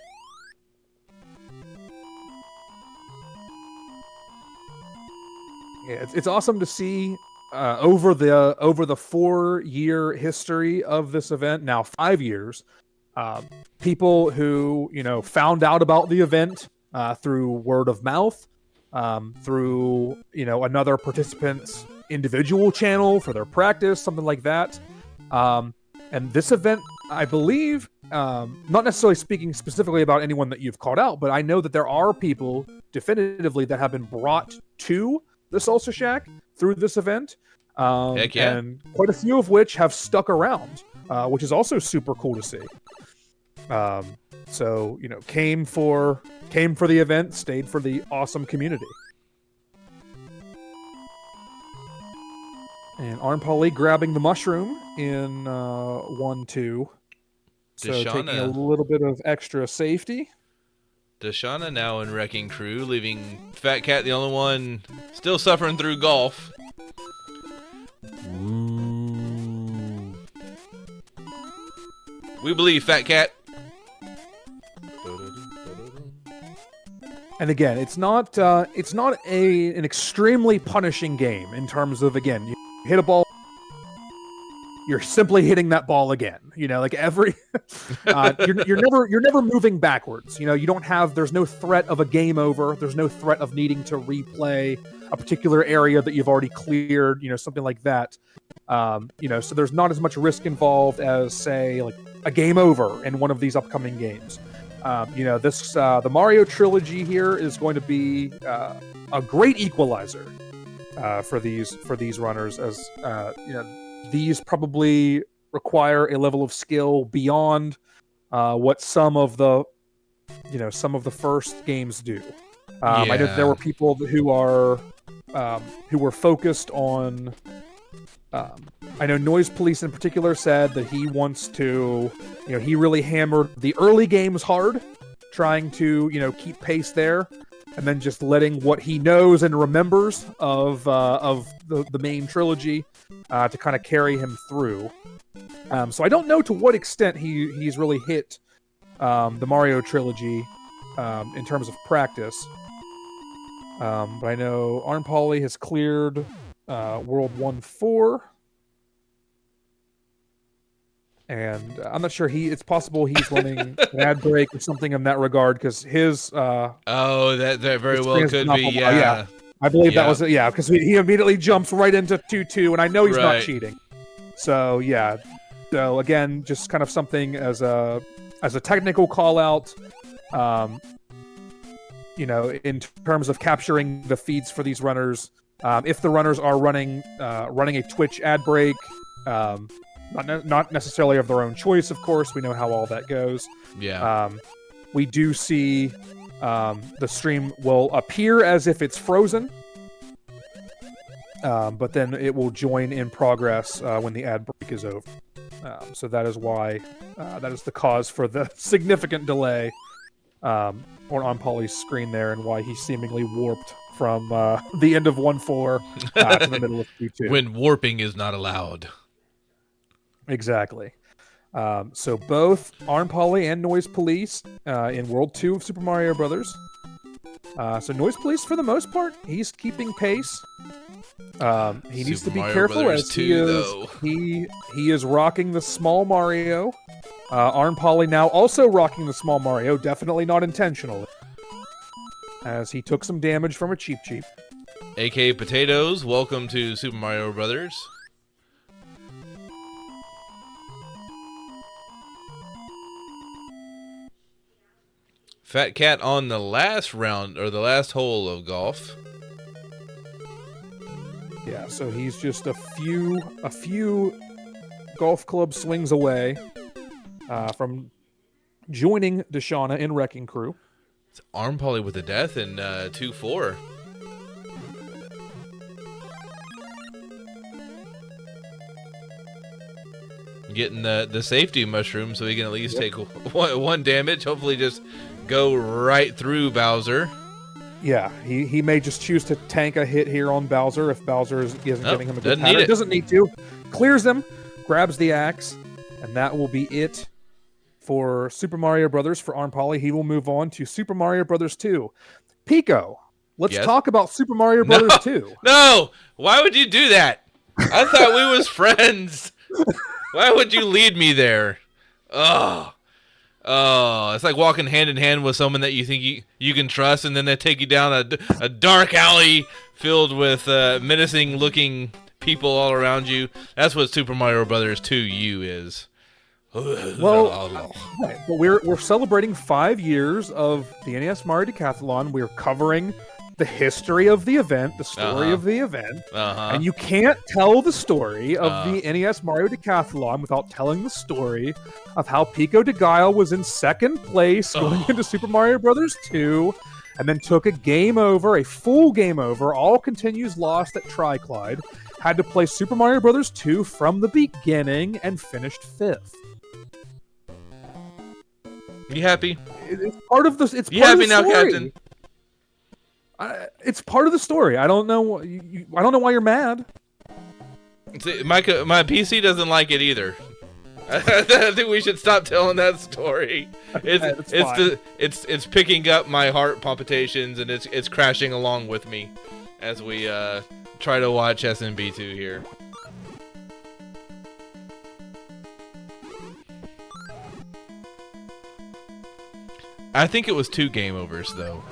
Yeah, it's awesome to see over the 4-year history of this event, now 5 years. People who, found out about the event through word of mouth, through, another participant's individual channel for their practice, something like that. And this event, I believe, not necessarily speaking specifically about anyone that you've called out, but I know that there are people definitively that have been brought to the Salsa Shack through this event. Heck yeah. And quite a few of which have stuck around, which is also super cool to see. So, came for the event, stayed for the awesome community. And Arm Polly grabbing the mushroom in 1, 2. So taking a little bit of extra safety. Deshauna now in Wrecking Crew, leaving Fat Cat the only one still suffering through golf. Ooh. We believe, Fat Cat. And again, it's not an extremely punishing game in terms of, again, you hit a ball, you're simply hitting that ball again. Like every you're never moving backwards. You don't have, there's no threat of a game over. There's no threat of needing to replay a particular area that you've already cleared, something like that. So there's not as much risk involved as, say, like a game over in one of these upcoming games. The Mario trilogy here is going to be a great equalizer for these runners, as these probably require a level of skill beyond what some of the first games do. I know that there were people who were focused on. I know Noise Police in particular said that he wants to, he really hammered the early games hard, trying to, keep pace there, and then just letting what he knows and remembers of the main trilogy to kind of carry him through. So I don't know to what extent he's really hit the Mario trilogy in terms of practice. But I know Arm Polly has cleared World 1-4. And I'm not sure it's possible he's running an ad break or something in that regard, because his that very well could be, yeah. I believe that was it, yeah, because he immediately jumps right into 2-2, and I know he's not cheating. So yeah, so again, just kind of something as a technical call out, in terms of capturing the feeds for these runners. If the runners are running a Twitch ad break, not necessarily of their own choice, of course. We know how all that goes. Yeah. We do see the stream will appear as if it's frozen, but then it will join in progress when the ad break is over. So that is why that is the cause for the significant delay on Polly's screen there, and why he seemingly warped from the end of 1-4 to the middle of 2-2. When warping is not allowed. Exactly. So both Arm Polly and Noise Police in World 2 of Super Mario Brothers. So Noise Police, for the most part, he's keeping pace. He needs to be careful as he is rocking the small Mario. Arm Polly now also rocking the small Mario, definitely not intentionally. as he took some damage from a Cheep Cheep. A.K.A. Potatoes, welcome to Super Mario Brothers. Fat Cat on the last round, or the last hole of golf. Yeah, so he's just a few golf club swings away from joining Deshauna in Wrecking Crew. It's Arm Poly with the death in 2-4. Getting the safety mushroom so he can at least take one damage. Hopefully just go right through Bowser. Yeah, he may just choose to tank a hit here on Bowser if Bowser isn't giving him a good pattern. Doesn't need to. Clears them, grabs the axe, and that will be it for Super Mario Brothers for Arm Poly. He will move on to Super Mario Brothers 2. Pico, let's talk about Super Mario Brothers 2. No! Why would you do that? I thought we was friends. Why would you lead me there? Oh, it's like walking hand in hand with someone that you think you can trust, and then they take you down a dark alley filled with menacing-looking people all around you. That's what Super Mario Brothers 2 U is. Well, right, but we're celebrating 5 years of the NES Mario Decathlon. We're covering the history of the event, the story of the event, and you can't tell the story of the NES Mario Decathlon without telling the story of how Pico de Gallo was in second place going into Super Mario Brothers 2, and then took a full game over, all continues lost at Triclide, had to play Super Mario Brothers 2 from the beginning, and finished 5th. You happy? It's part of the. It's you part happy of the now, story. Captain? It's part of the story. I don't know. I don't know why you're mad. See, my PC doesn't like it either. I think we should stop telling that story. It's picking up my heart palpitations, and it's crashing along with me as we try to watch SMB2 here. I think it was 2 game overs though.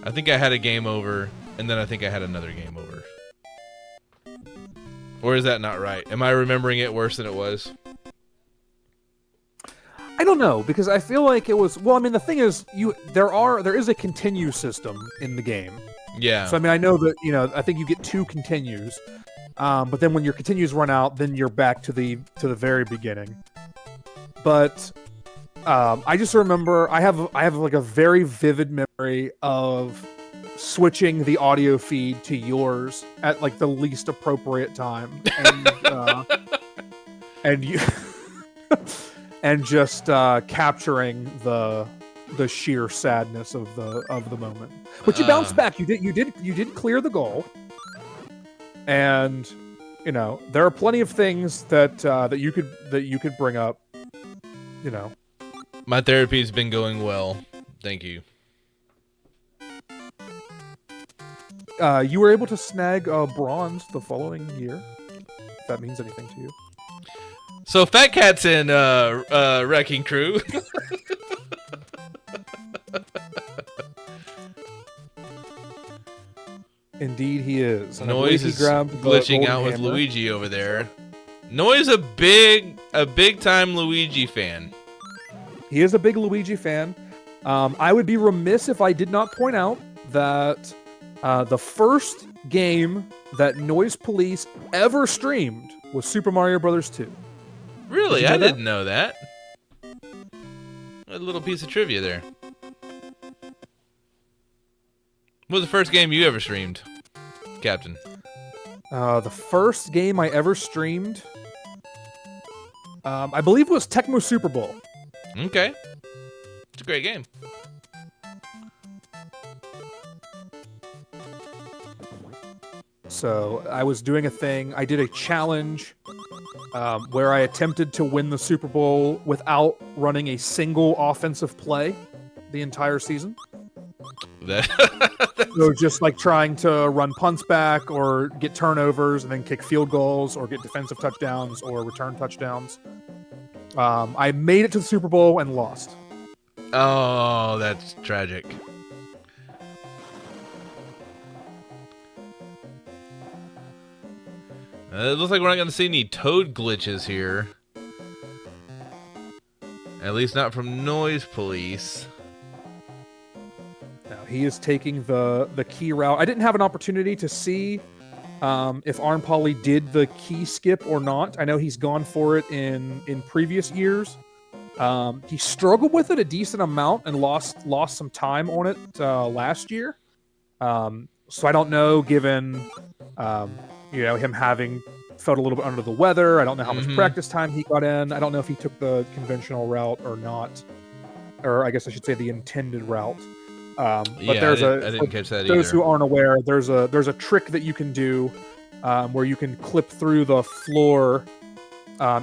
I think I had a game over, and then I think I had another game over. Or is that not right? Am I remembering it worse than it was? I don't know, because I feel like it was. Well, I mean, the thing is, there is a continue system in the game. Yeah. So I mean, I know that I think you get 2 continues, but then when your continues run out, then you're back to the very beginning. But I just remember I have like a very vivid memory of switching the audio feed to yours at like the least appropriate time, and you and just capturing the sheer sadness of the moment. But you bounced back. You did clear the goal, and there are plenty of things that you could bring up. My therapy's been going well. Thank you. You were able to snag bronze the following year, if that means anything to you. So Fat Cat's in Wrecking Crew. Indeed, he is. And Noise is glitching out with Luigi over there. Noise a big time Luigi fan. He is a big Luigi fan. I would be remiss if I did not point out that the first game that Noise Police ever streamed was Super Mario Brothers 2. Really? I didn't know that. A little piece of trivia there. What was the first game you ever streamed, Captain? The first game I ever streamed, I believe it was Tecmo Super Bowl. Okay. It's a great game. So I was doing a thing. I did a challenge where I attempted to win the Super Bowl without running a single offensive play the entire season. So just like trying to run punts back or get turnovers and then kick field goals or get defensive touchdowns or return touchdowns. I made it to the Super Bowl and lost. Oh, that's tragic. It looks like we're not going to see any toad glitches here. At least not from Noise Police. Now, he is taking the key route. I didn't have an opportunity to see if Arn Polly did the key skip or not. I know he's gone for it in previous years. He struggled with it a decent amount and lost some time on it last year. So I don't know, given him having felt a little bit under the weather. I don't know how much practice time he got in. I don't know if he took the conventional route or not, or I guess I should say the intended route. But yeah, I didn't catch that those either. who aren't aware, there's a trick that you can do where you can clip through the floor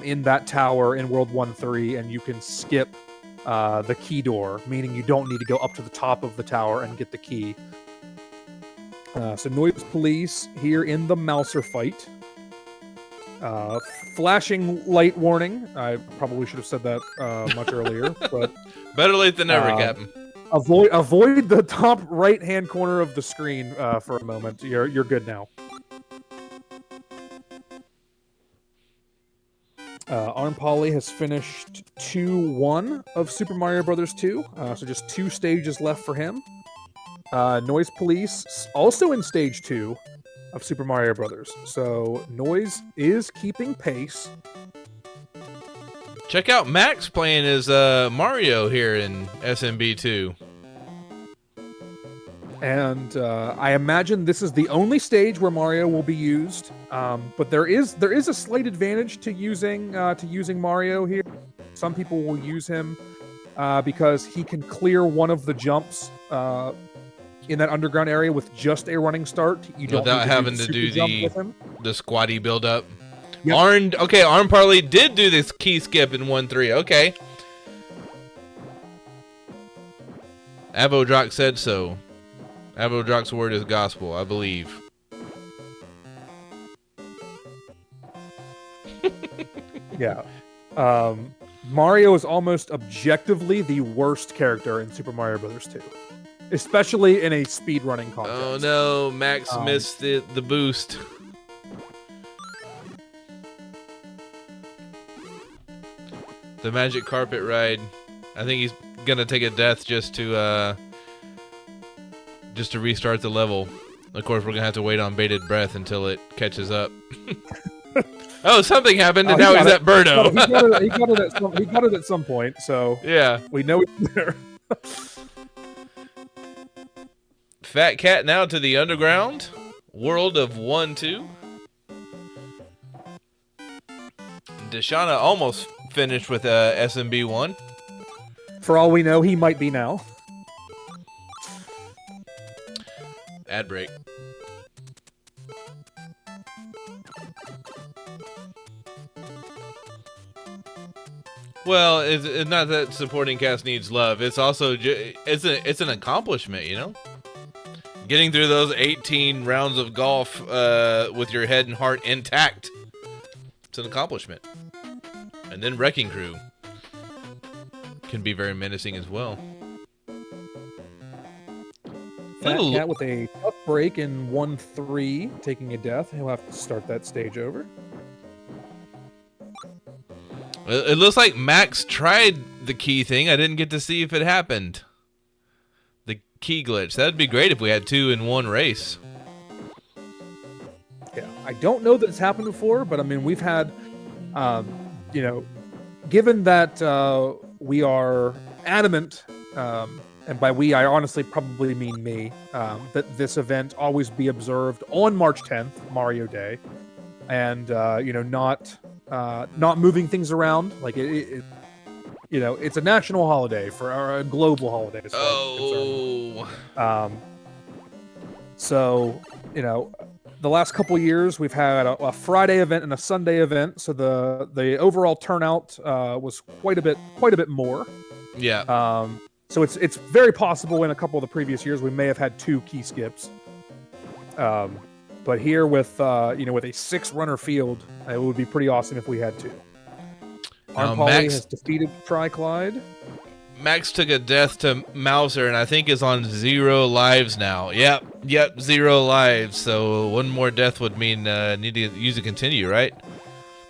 in that tower in World 1-3, and you can skip the key door, meaning you don't need to go up to the top of the tower and get the key. So Noise Police here in the Mouser fight. Flashing light warning. I probably should have said that much earlier, but better late than never, Captain. Avoid the top right-hand corner of the screen for a moment. You're good now. Arn Polly has finished 2-1 of Super Mario Bros. 2, so just 2 stages left for him. Noise Police also in stage 2 of Super Mario Bros. So Noise is keeping pace. Check out Max playing as Mario here in SMB 2. And I imagine this is the only stage where Mario will be used. But there is a slight advantage to using Mario here. Some people will use him because he can clear one of the jumps in that underground area with just a running start. You don't without need to having do to do the squatty build up. Yep. Arn Parley did do this key skip in 1-3. Okay. Avodrox said so. Avodrox's word is gospel, I believe. Yeah. Mario is almost objectively the worst character in Super Mario Bros. 2. Especially in a speedrunning contest. Oh no, Max missed the boost. The magic carpet ride. I think he's gonna take a death just to restart the level. Of course, we're gonna have to wait on bated breath until it catches up. Oh, something happened, and now he's at Birdo. He got it at some point, so yeah, we know it's there. Fat Cat now to the underground world of 1-2. Deshauna almost finished with SMB 1. For all we know, he might be now. Ad break. Well, it's not that supporting cast needs love. It's also it's an accomplishment, you know. Getting through those 18 rounds of golf with your head and heart intact. It's an accomplishment. And then Wrecking Crew can be very menacing as well. Fat Cat with a tough break in 1-3, taking a death. He'll have to start that stage over. It looks like Max tried the key thing. I didn't get to see if it happened. The key glitch. That'd be great if we had 2 in 1 race. Yeah, I don't know that it's happened before, but I mean, we've had, given that we are adamant, and by we, I honestly probably mean me, that this event always be observed on March 10th, Mario Day, and not moving things around. Like it's a national holiday or a global holiday. So the last couple years we've had a Friday event and a Sunday event, so the overall turnout was quite a bit more. Yeah. So it's very possible in a couple of the previous years we may have had 2 key skips. But here with a 6-runner field, it would be pretty awesome if we had 2. Arn Polly has defeated Tri-Clyde. Max took a death to Mouser and I think is on 0 lives now. Yep. Yep, 0 lives. So one more death would mean need to use a continue, right?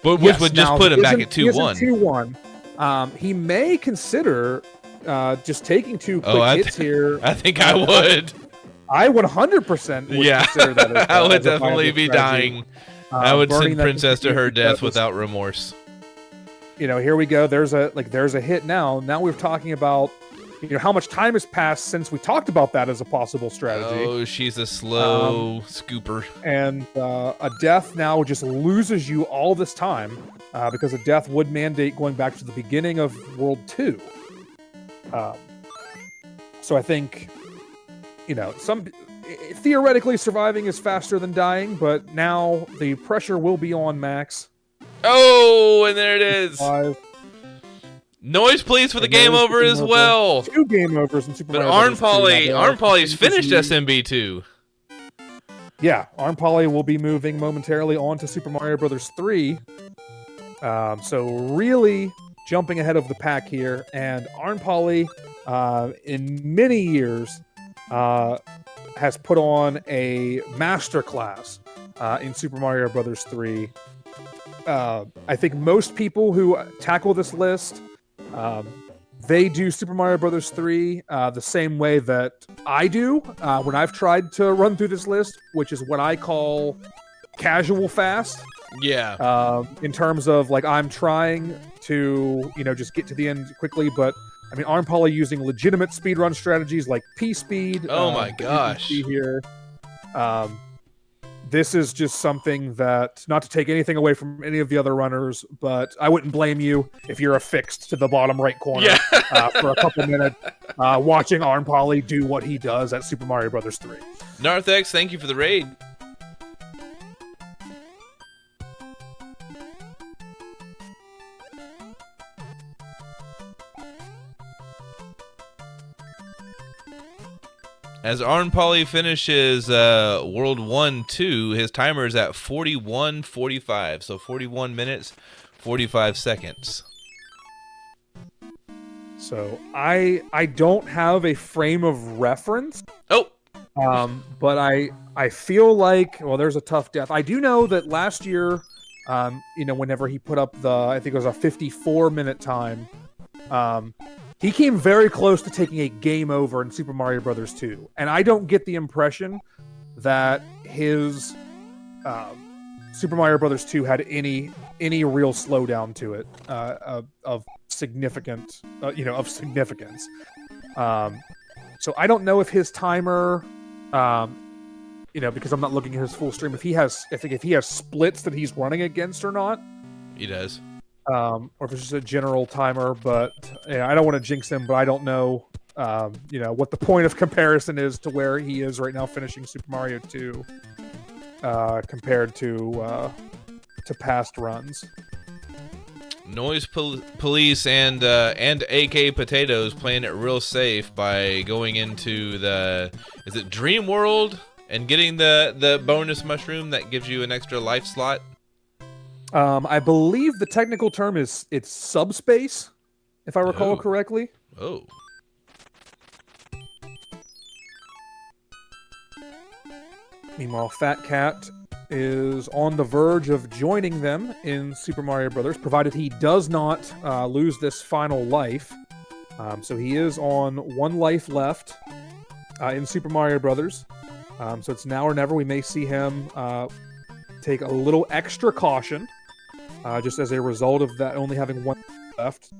But which would just put him back at 2-1. 2-1. He may consider just taking 2 quick hits here. I think I would. I 100% would consider that. As, I would as a definitely be strategy. dying. I would send Burning Princess to her death because, without remorse. You know, here we go. There's a hit now. Now we're talking about, you know, how much time has passed since we talked about that as a possible strategy. Oh, she's a slow scooper. And a death now just loses you all this time because a death would mandate going back to the beginning of World 2. So I think, you know, theoretically surviving is faster than dying, but now the pressure will be on Max. Oh, and there it is. 5. Noise, please, for the game over as well. 2 game overs in Super But Mario Bros. Arm Poly's finished SMB2. Yeah, Arm Poly will be moving momentarily on to Super Mario Bros. 3. So really jumping ahead of the pack here. And Arm Poly, in many years, has put on a masterclass in Super Mario Bros. 3. I think most people who tackle this list, they do Super Mario Bros. 3 the same way that I do when I've tried to run through this list, which is what I call casual fast. Yeah. In terms of, like, I'm trying to, you know, just get to the end quickly, but I mean, Arm Poly using legitimate speedrun strategies like P-Speed. Oh my gosh. You can see here. This is just something that, not to take anything away from any of the other runners, but I wouldn't blame you if you're affixed to the bottom right corner for a couple minutes watching Arm Poly do what he does at Super Mario Bros. 3. Narthex, thank you for the raid. As Arn Poly finishes World 1-2, his timer is at 41:45, so 41 minutes, 45 seconds. So I don't have a frame of reference. Oh! But I feel like, well, there's a tough death. I do know that last year, you know, whenever he put up I think it was a 54-minute time, he came very close to taking a game over in Super Mario Bros. 2. And I don't get the impression that his Super Mario Bros. 2 had any real slowdown to it of significance. So I don't know if his timer, you know, because I'm not looking at his full stream, if he has splits that he's running against or not. He does. Or if it's just a general timer, but yeah, I don't want to jinx him, but I don't know, you know, what the point of comparison is to where he is right now finishing Super Mario 2 compared to past runs. Noise Police and AK Potatoes playing it real safe by going into is it Dream World and getting the bonus mushroom that gives you an extra life slot. I believe the technical term it's subspace, if I recall correctly. Oh. Meanwhile, Fat Cat is on the verge of joining them in Super Mario Brothers, provided he does not lose this final life. So he is on 1 life left in Super Mario Brothers. So it's now or never. We may see him take a little extra caution, just as a result of that only having 1 left.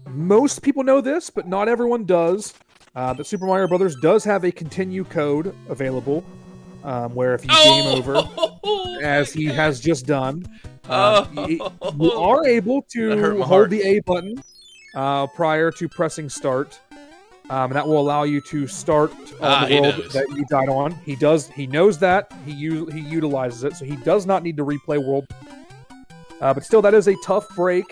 Most people know this, but not everyone does. That Super Mario Brothers does have a continue code available, where if you game over, as he has just done, you are able to hold the A button prior to pressing start. And that will allow you to start on the world that you died on. He knows that. He utilizes it, so he does not need to replay world. But still, that is a tough break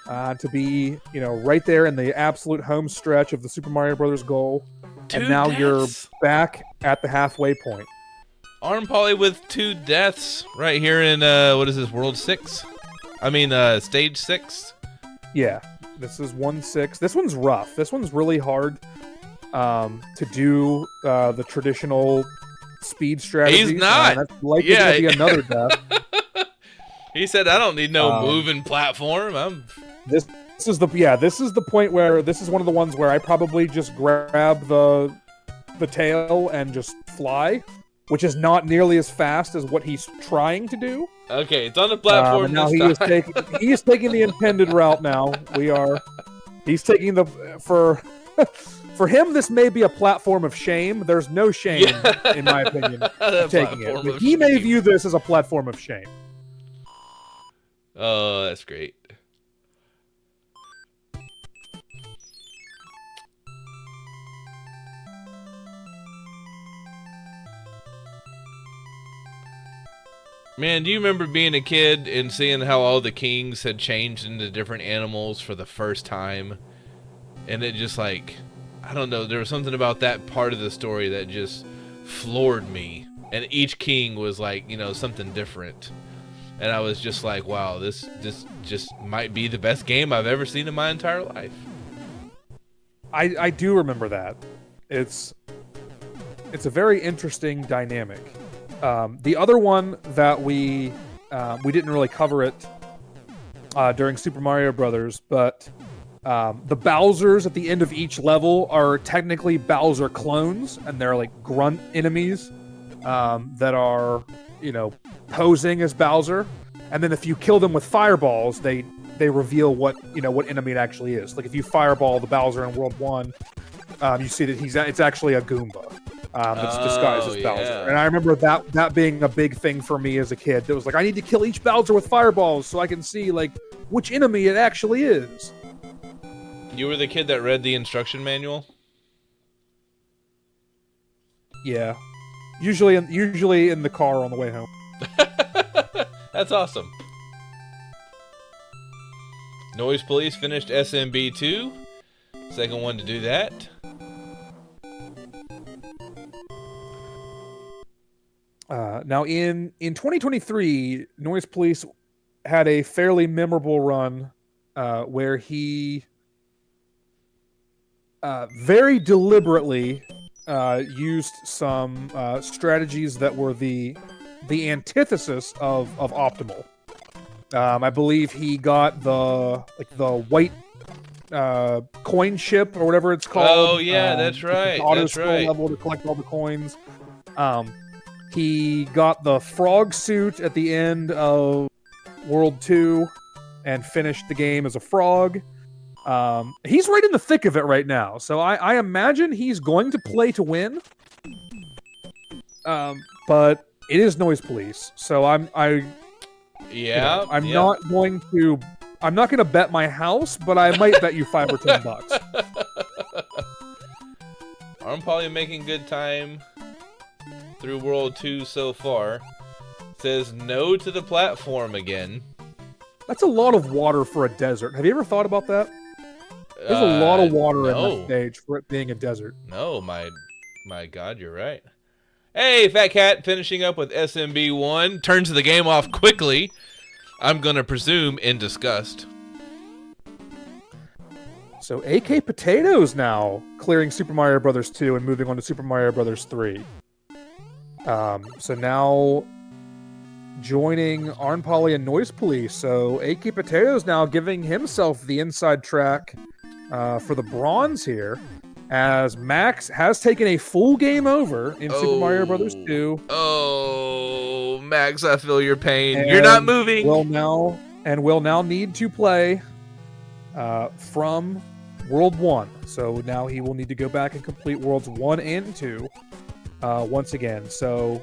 to be, you know, right there in the absolute home stretch of the Super Mario Brothers goal. And now you're back at the halfway point. Arm Poly with 2 deaths right here in, what is this, World 6? I mean, Stage 6? Yeah, this is 1-6. This one's rough. This one's really hard. to do the traditional speed strategies. He's not. That's likely going to be another death. He said, "I don't need no moving platform." This is the point where this is one of the ones where I probably just grab the tail and just fly, which is not nearly as fast as what he's trying to do. Okay, it's on the platform. Now he is taking the intended route. Now he's taking the for him. This may be a platform of shame. There's no shame, in my opinion, in taking it. But he may view this as a platform of shame. Oh, that's great. Man, do you remember being a kid and seeing how all the kings had changed into different animals for the first time? And it just like, I don't know, there was something about that part of the story that just floored me. And each king was like, you know, something different. And I was just like, wow, this just might be the best game I've ever seen in my entire life. I do remember that. It's a very interesting dynamic. The other one that we didn't really cover it during Super Mario Brothers, but the Bowsers at the end of each level are technically Bowser clones, and they're like grunt enemies that are, you know, posing as Bowser. And then if you kill them with fireballs, they reveal what enemy it actually is. Like if you fireball the Bowser in World 1, you see that it's actually a Goomba. That's disguised as Bowser. Yeah. And I remember that being a big thing for me as a kid. It was like, I need to kill each Bowser with fireballs so I can see like which enemy it actually is. You were the kid that read the instruction manual? Yeah. Usually in the car on the way home. That's awesome. Noise Police finished SMB 2. Second one to do that. Now in 2023, Noise Police had a fairly memorable run where he very deliberately used some strategies that were the antithesis of optimal. I believe he got the white coin ship or whatever it's called. Oh yeah, that's right. Auto level to collect all the coins. He got the frog suit at the end of World 2 and finished the game as a frog. He's right in the thick of it right now, so I imagine he's going to play to win. But it is Noise Police, so I'm not going to bet my house, but I might bet you $5 or $10. I'm probably making good time through World 2 so far. Says no to the platform again. That's a lot of water for a desert. Have you ever thought about that? There's a lot of water in that stage for it being a desert. No, my God, you're right. Hey, Fat Cat, finishing up with SMB 1. Turns the game off quickly. I'm going to presume in disgust. So AK Potatoes now clearing Super Mario Brothers 2 and moving on to Super Mario Brothers 3. So now joining Arn Polly and Noise Police. So AK Potatoes now giving himself the inside track for the bronze here, as Max has taken a full game over in Super Mario Brothers 2. Oh, Max, I feel your pain. You're not moving. Will now need to play from World 1. So now he will need to go back and complete Worlds 1 and 2 once again. So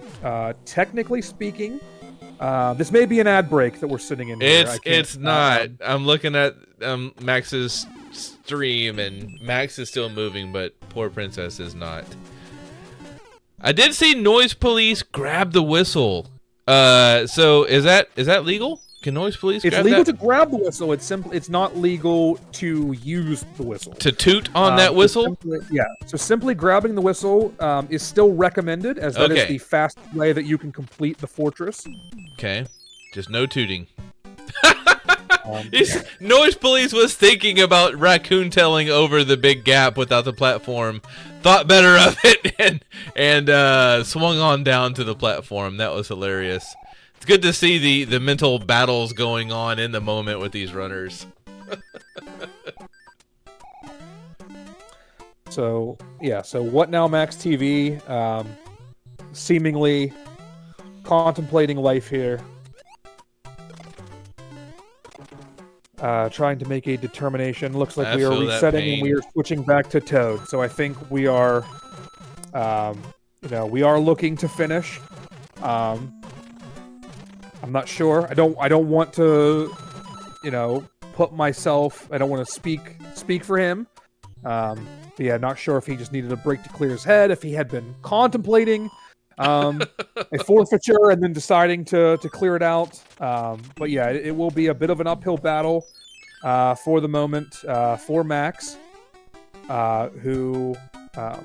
technically speaking, this may be an ad break that we're sitting in here. It's not. I'm looking at Max's stream, and Max is still moving, but poor Princess is not. I did see Noise Police grab the whistle. So is that legal? Can Noise Police grab that? It's legal to grab the whistle. It's not legal to use the whistle. To toot on that whistle? So simply grabbing the whistle is still recommended, as that is the fastest way that you can complete the fortress. Okay. Just no tooting. Noise Police was thinking about raccoon tailing over the big gap without the platform, thought better of it, and swung on down to the platform. That was hilarious. It's good to see the mental battles going on in the moment with these runners. So What Now Max TV, seemingly contemplating life here. Trying to make a determination. Looks like we are resetting and we are switching back to Toad. So I think we are, we are looking to finish. I'm not sure. I don't want to, put myself. I don't want to speak for him. But yeah, not sure if he just needed a break to clear his head. If he had been contemplating a forfeiture and then deciding to clear it out. But yeah, it will be a bit of an uphill battle for the moment for Max, who I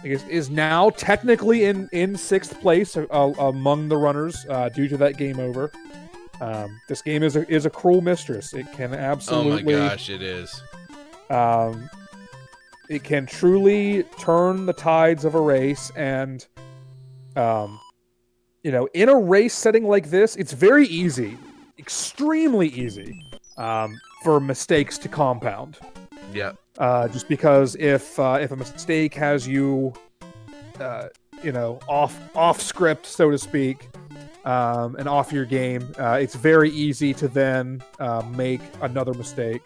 guess is now technically in sixth place among the runners due to that game over. This game is a cruel mistress. It can absolutely. Oh my gosh, it is. It can truly turn the tides of a race, and in a race setting like this, it's very easy, extremely easy, for mistakes to compound. Yeah. Just because if a mistake has you, off script, so to speak, and off your game, it's very easy to then make another mistake.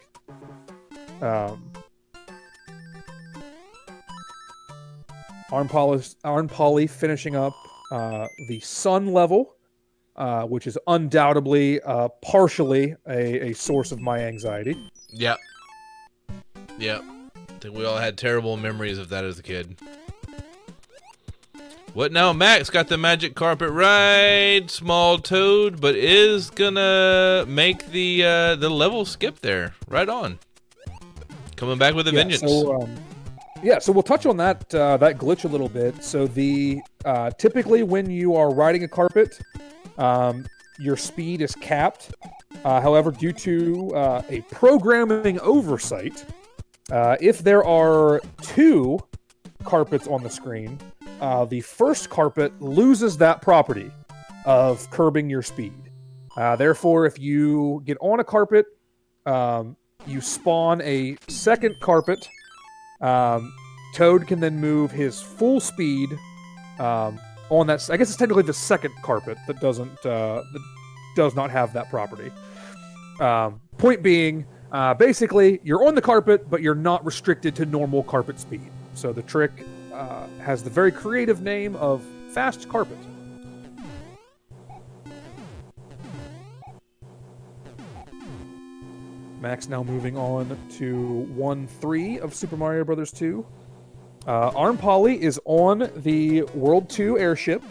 Arn Poly finishing up the Sun level, which is undoubtedly partially a source of my anxiety. Yep. Yep. I think we all had terrible memories of that as a kid. What now? Max got the magic carpet ride. Small Toad, but is gonna make the level skip there. Right on. Coming back with a vengeance. So we'll touch on that glitch a little bit. So typically when you are riding a carpet, your speed is capped. However, due to a programming oversight, if there are two carpets on the screen, the first carpet loses that property of curbing your speed. Therefore, if you get on a carpet, you spawn a second carpet. Toad can then move his full speed on that. I guess it's technically the second carpet that does not have that property. Point being, basically, you're on the carpet, but you're not restricted to normal carpet speed. So the trick has the very creative name of Fast Carpet. Max now moving on to 1-3 of Super Mario Bros. 2. Arn Poly is on the World 2 airship.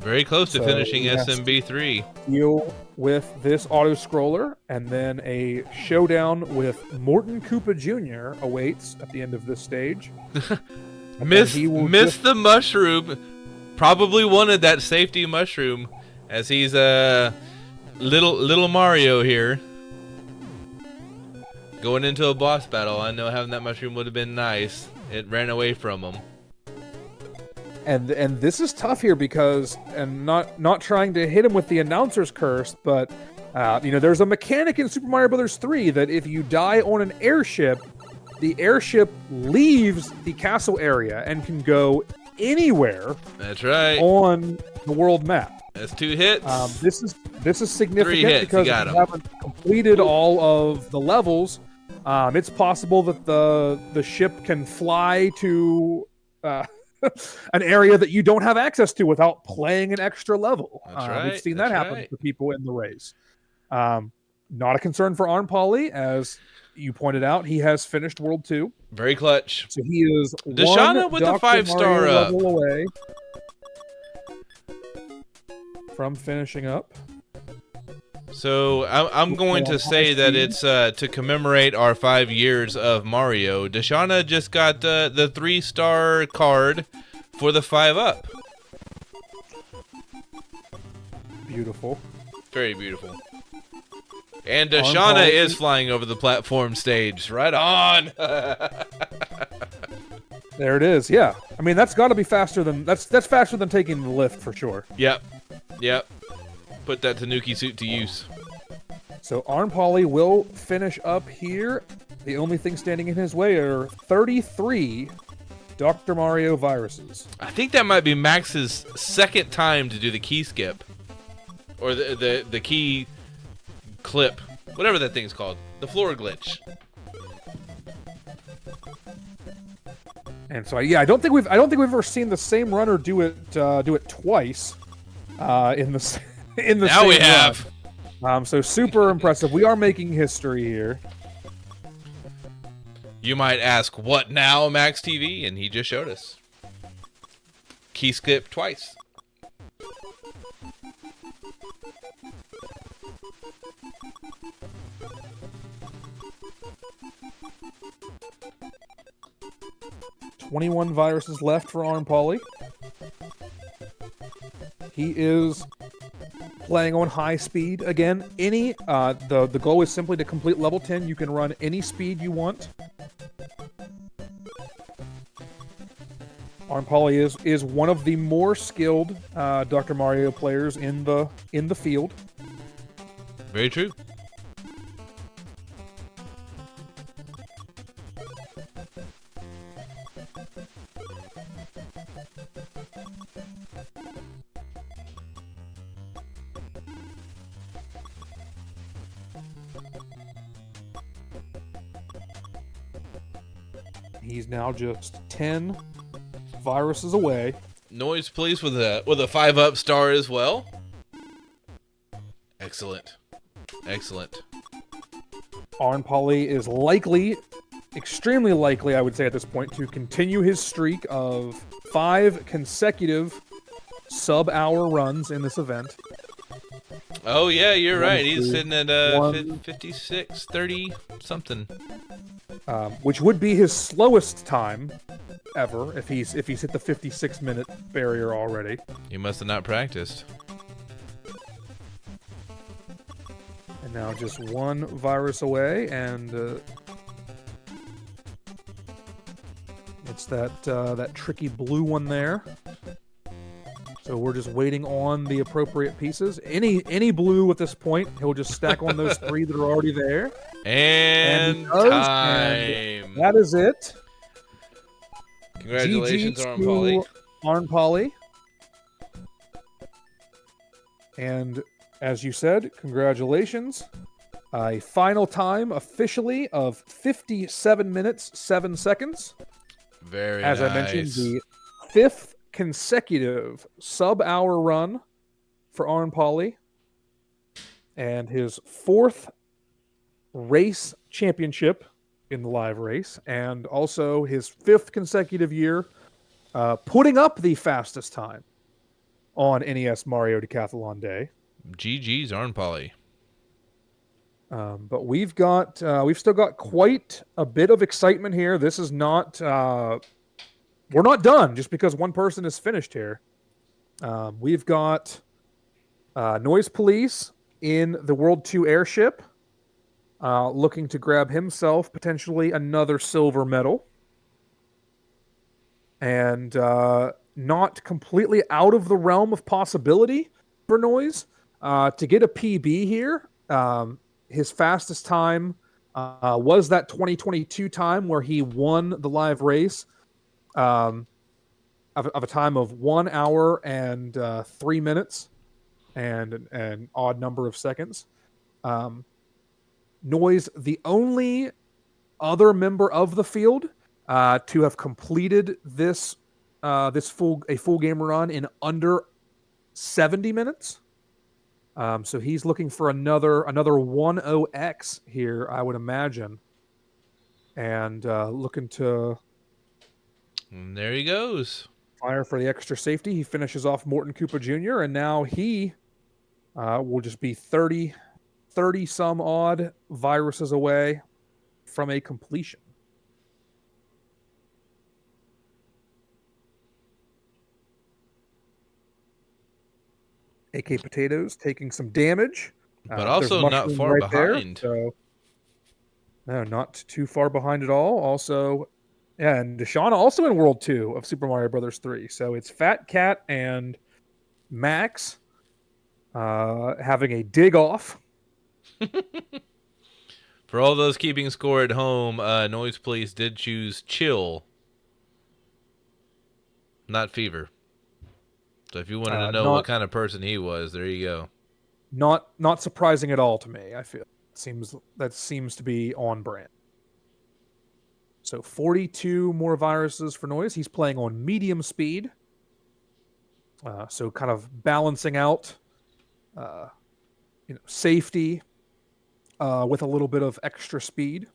Very close to finishing SMB3. Deal with this auto-scroller, and then a showdown with Morton Koopa Jr. awaits at the end of this stage. Missed the mushroom. Probably wanted that safety mushroom, as he's little Mario here. Going into a boss battle, I know having that mushroom would have been nice. It ran away from him. And this is tough here because, and not trying to hit him with the announcer's curse, but there's a mechanic in Super Mario Bros. 3 that if you die on an airship, the airship leaves the castle area and can go anywhere. That's right. On the world map. That's 2 hits. This is significant 3 hits, because if you haven't completed all of the levels, it's possible that the ship can fly to an area that you don't have access to without playing an extra level. That's right. We've seen that happen to people in the race. Not a concern for Arn Poly, as you pointed out. He has finished World 2. Very clutch. So he is Deshana with the 5-star up. Level away from finishing up. So I'm going to say that it's to commemorate our 5 years of Mario. Deshana just got the 3-star card for the 5-up. Beautiful. Very beautiful. And Arm Shauna Polly. is flying over the platform stage. Right on. There it is. Yeah, I mean that's got to be faster than that's faster than taking the lift for sure. Yep. Put that Tanuki suit to use. So Arm Polly will finish up here. The only thing standing in his way are 33 Dr. Mario viruses. I think that might be Max's second time to do the key skip. Or the key clip. Whatever that thing's called. The floor glitch. And so yeah, I don't think we've ever seen the same runner do it twice in the in the now same we have. Run. So super impressive. We are making history here. You might ask, what now, Max TV? And he just showed us. Key skip twice. $21 viruses left for Arm Polly. He is playing on high speed again. The goal is simply to complete level 10. You can run any speed you want. Arm Polly is one of the more skilled Dr. Mario players in the field. Very true. He's now just 10 viruses away. Noise, please, with a 5-up star as well. Excellent. Arm Polly is likely, extremely likely, I would say at this point, to continue his streak of 5 consecutive sub-hour runs in this event. Oh, yeah, you're right. He's sitting at 56, 30, something. Which would be his slowest time ever if he's hit the 56-minute barrier already. He must have not practiced. And now just 1 virus away, and it's that tricky blue one there. So we're just waiting on the appropriate pieces. Any blue at this point, he'll just stack on those 3 that are already there. And time. And that is it. Congratulations, GG Arm Polly. to Arm Polly. And as you said, congratulations. A final time officially of 57 minutes, 7 seconds. Very As nice. I mentioned, the 5th consecutive sub-hour run for Arm Polly. And his 4th race championship in the live race, and also his 5th consecutive year putting up the fastest time on NES Mario Decathlon Day. GG's, Arm Polly. But we've still got quite a bit of excitement here. This is not we're not done just because one person is finished here. We've got Noise Police in the World 2 airship. Looking to grab himself potentially another silver medal. And not completely out of the realm of possibility for Noise to get a PB here. His fastest time was that 2022 time where he won the live race of a time of 1 hour and 3 minutes and an odd number of seconds. Noise, the only other member of the field to have completed this full game run in under 70 minutes. So he's looking for another 1-0x here, I would imagine, and looking to. And there he goes. Fire for the extra safety. He finishes off Morton Koopa Jr., and now he will just be 30 some odd viruses away from a completion. AK Potatoes taking some damage But There's also not Mushroom far right there, behind. so no, not too far behind at all. Also, yeah, and Deshauna also in World 2 of Super Mario Brothers 3. So it's Fat Cat and Max having a dig off. For all those keeping score at home, Noise Police did choose chill, not fever. So if you wanted to know what Not kind of person he was, there you go. not surprising at all to me. I feel that seems to be on brand. So 42 more viruses for Noise. He's playing on medium speed. So kind of balancing out uh, safety with a little bit of extra speed.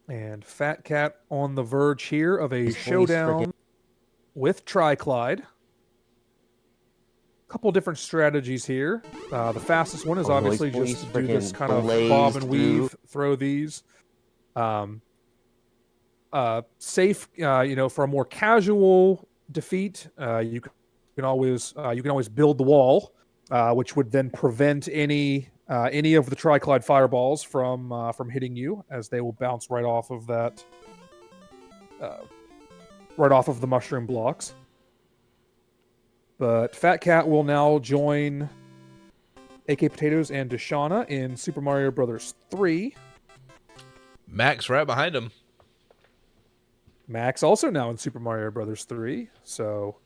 And Fat Cat on the verge here of a showdown with Triclide. Couple different strategies here. The fastest one is obviously just to do this kind of bob and weave, throw these. Safe, for a more casual defeat, you can always build the wall, which would then prevent any of the Triclide fireballs from hitting you, as they will bounce right off of that, right off of the mushroom blocks. But Fat Cat will now join AK Potatoes and Deshauna in Super Mario Brothers 3. Max right behind him. Max also now in Super Mario Brothers 3. So,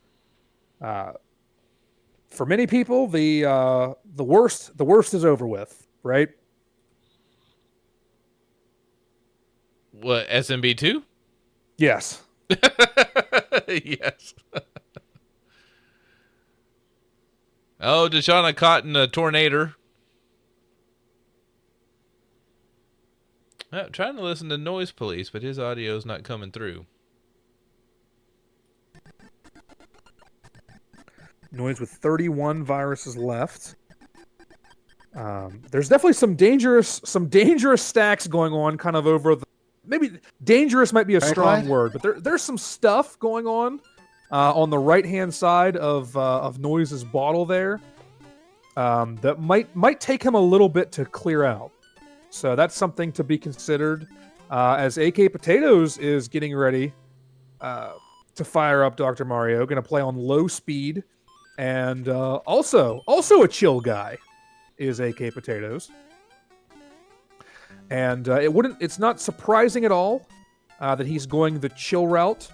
for many people, the worst is over with, right? What, SMB2? Yes. Yes. Oh, Deshauna caught in a tornado. I'm trying to listen to Noise Police, but his audio's not coming through. Noise with 31 viruses left. There's definitely some dangerous stacks going on, kind of over the. Maybe dangerous might be a strong word, but there's some stuff going on the right hand side of Noise's bottle there, that might take him a little bit to clear out. So that's something to be considered, as AK Potatoes is getting ready to fire up Dr. Mario. Going to play on low speed, and also a chill guy is AK Potatoes. And it's not surprising at all that he's going the chill route.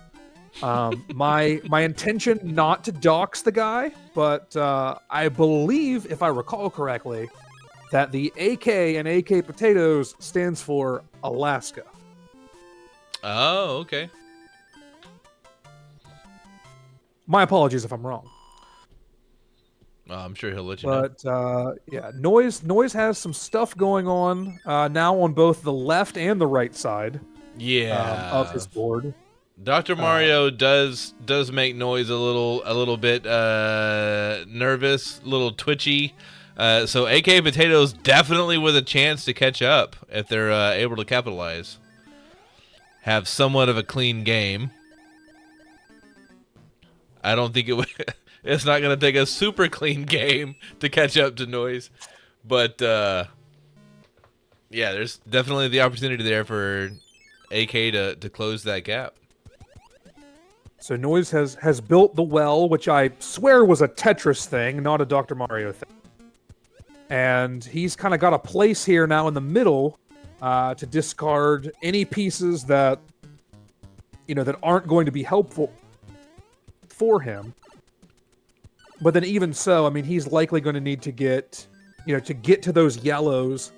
My intention not to dox the guy, but I believe, if I recall correctly, that the AK and AK Potatoes stands for Alaska. Oh, okay. My apologies if I'm wrong. I'm sure he'll let you know. But yeah, Noise has some stuff going on now on both the left and the right side. Yeah. Of his board. Dr. Mario does make Noise a little bit nervous, a little twitchy. So AK Potatoes definitely with a chance to catch up if they're able to capitalize. Have somewhat of a clean game. I don't think it's not going to take a super clean game to catch up to Noise. But yeah, there's definitely the opportunity there for AK to close that gap. So Noise has built the well, which I swear was a Tetris thing, not a Dr. Mario thing. And he's kind of got a place here now in the middle to discard any pieces that aren't going to be helpful for him. But then even so, I mean, he's likely going to need to get to those yellows.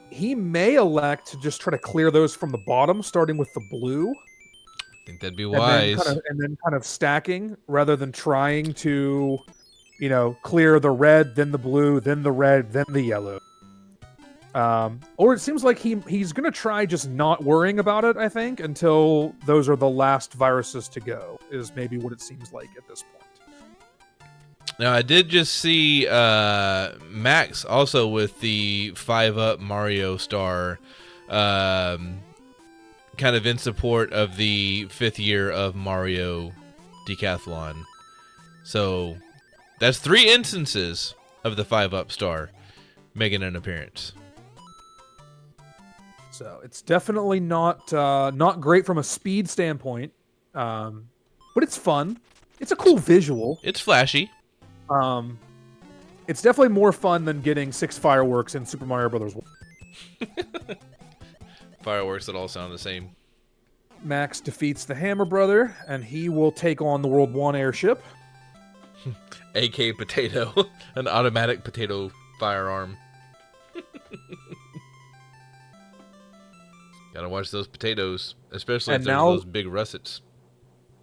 He may elect to just try to clear those from the bottom, starting with the blue. I think that'd be wise. And then kind of stacking, rather than trying to, clear the red, then the blue, then the red, then the yellow. Or it seems like he's going to try just not worrying about it, I think, until those are the last viruses to go, is maybe what it seems like at this point. Now, I did just see Max also with the 5-up Mario star. kind of in support of the 5th year of Mario Decathlon. So that's 3 instances of the 5-up star making an appearance. So it's definitely not great from a speed standpoint, but it's fun. It's a cool visual. It's flashy. It's definitely more fun than getting 6 fireworks in Super Mario Brothers. Fireworks that all sound the same. Max defeats the Hammer Brother, and he will take on the World 1 airship. AK potato, an automatic potato firearm. Gotta watch those potatoes, especially if there's those big russets.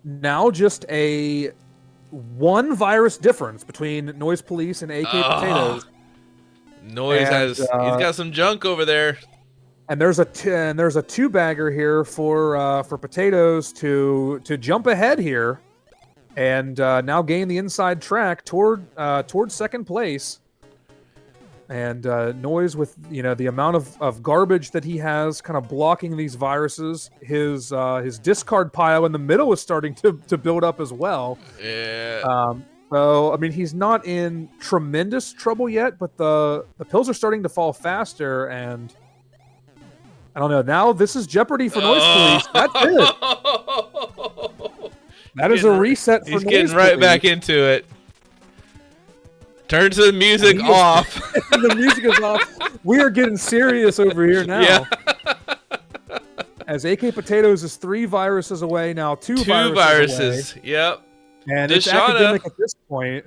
Now just a 1 virus difference between Noise Police and AK Potatoes. Noise he's got some junk over there. And there's a 2-bagger here for Potatoes to jump ahead here, and now gain the inside track toward second place. And Noise, with the amount of garbage that he has kind of blocking these viruses, his discard pile in the middle is starting to build up as well. Yeah. So I mean, he's not in tremendous trouble yet, but the pills are starting to fall faster, and I don't know. Now this is jeopardy for Noise Police. That's it. That is a reset for Noise Police. He's getting right back into it. Turns the music off. The music is off. We are getting serious over here now. Yeah. As AK Potatoes is 3 viruses away now, 2 viruses. Away. Yep. And it's academic at this point.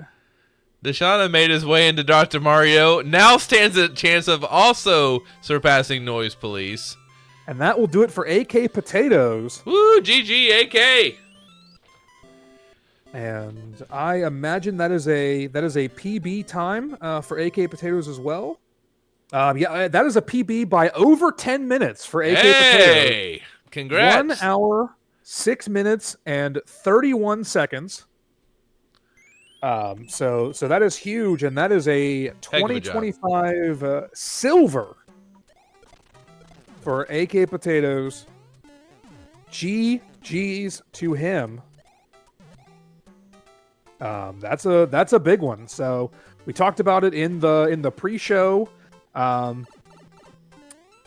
Deshauna made his way into Dr. Mario. Now stands a chance of also surpassing Noise Police. And that will do it for AK Potatoes. Woo, GG AK. And I imagine that is a PB time for AK Potatoes as well. Yeah, that is a PB by over 10 minutes for AK Potatoes. Congrats. 1 hour, 6 minutes, and 31 seconds. So that is huge, and that is a 2025 silver for AK Potatoes. GG's to him. That's a big one. So we talked about it in the pre-show.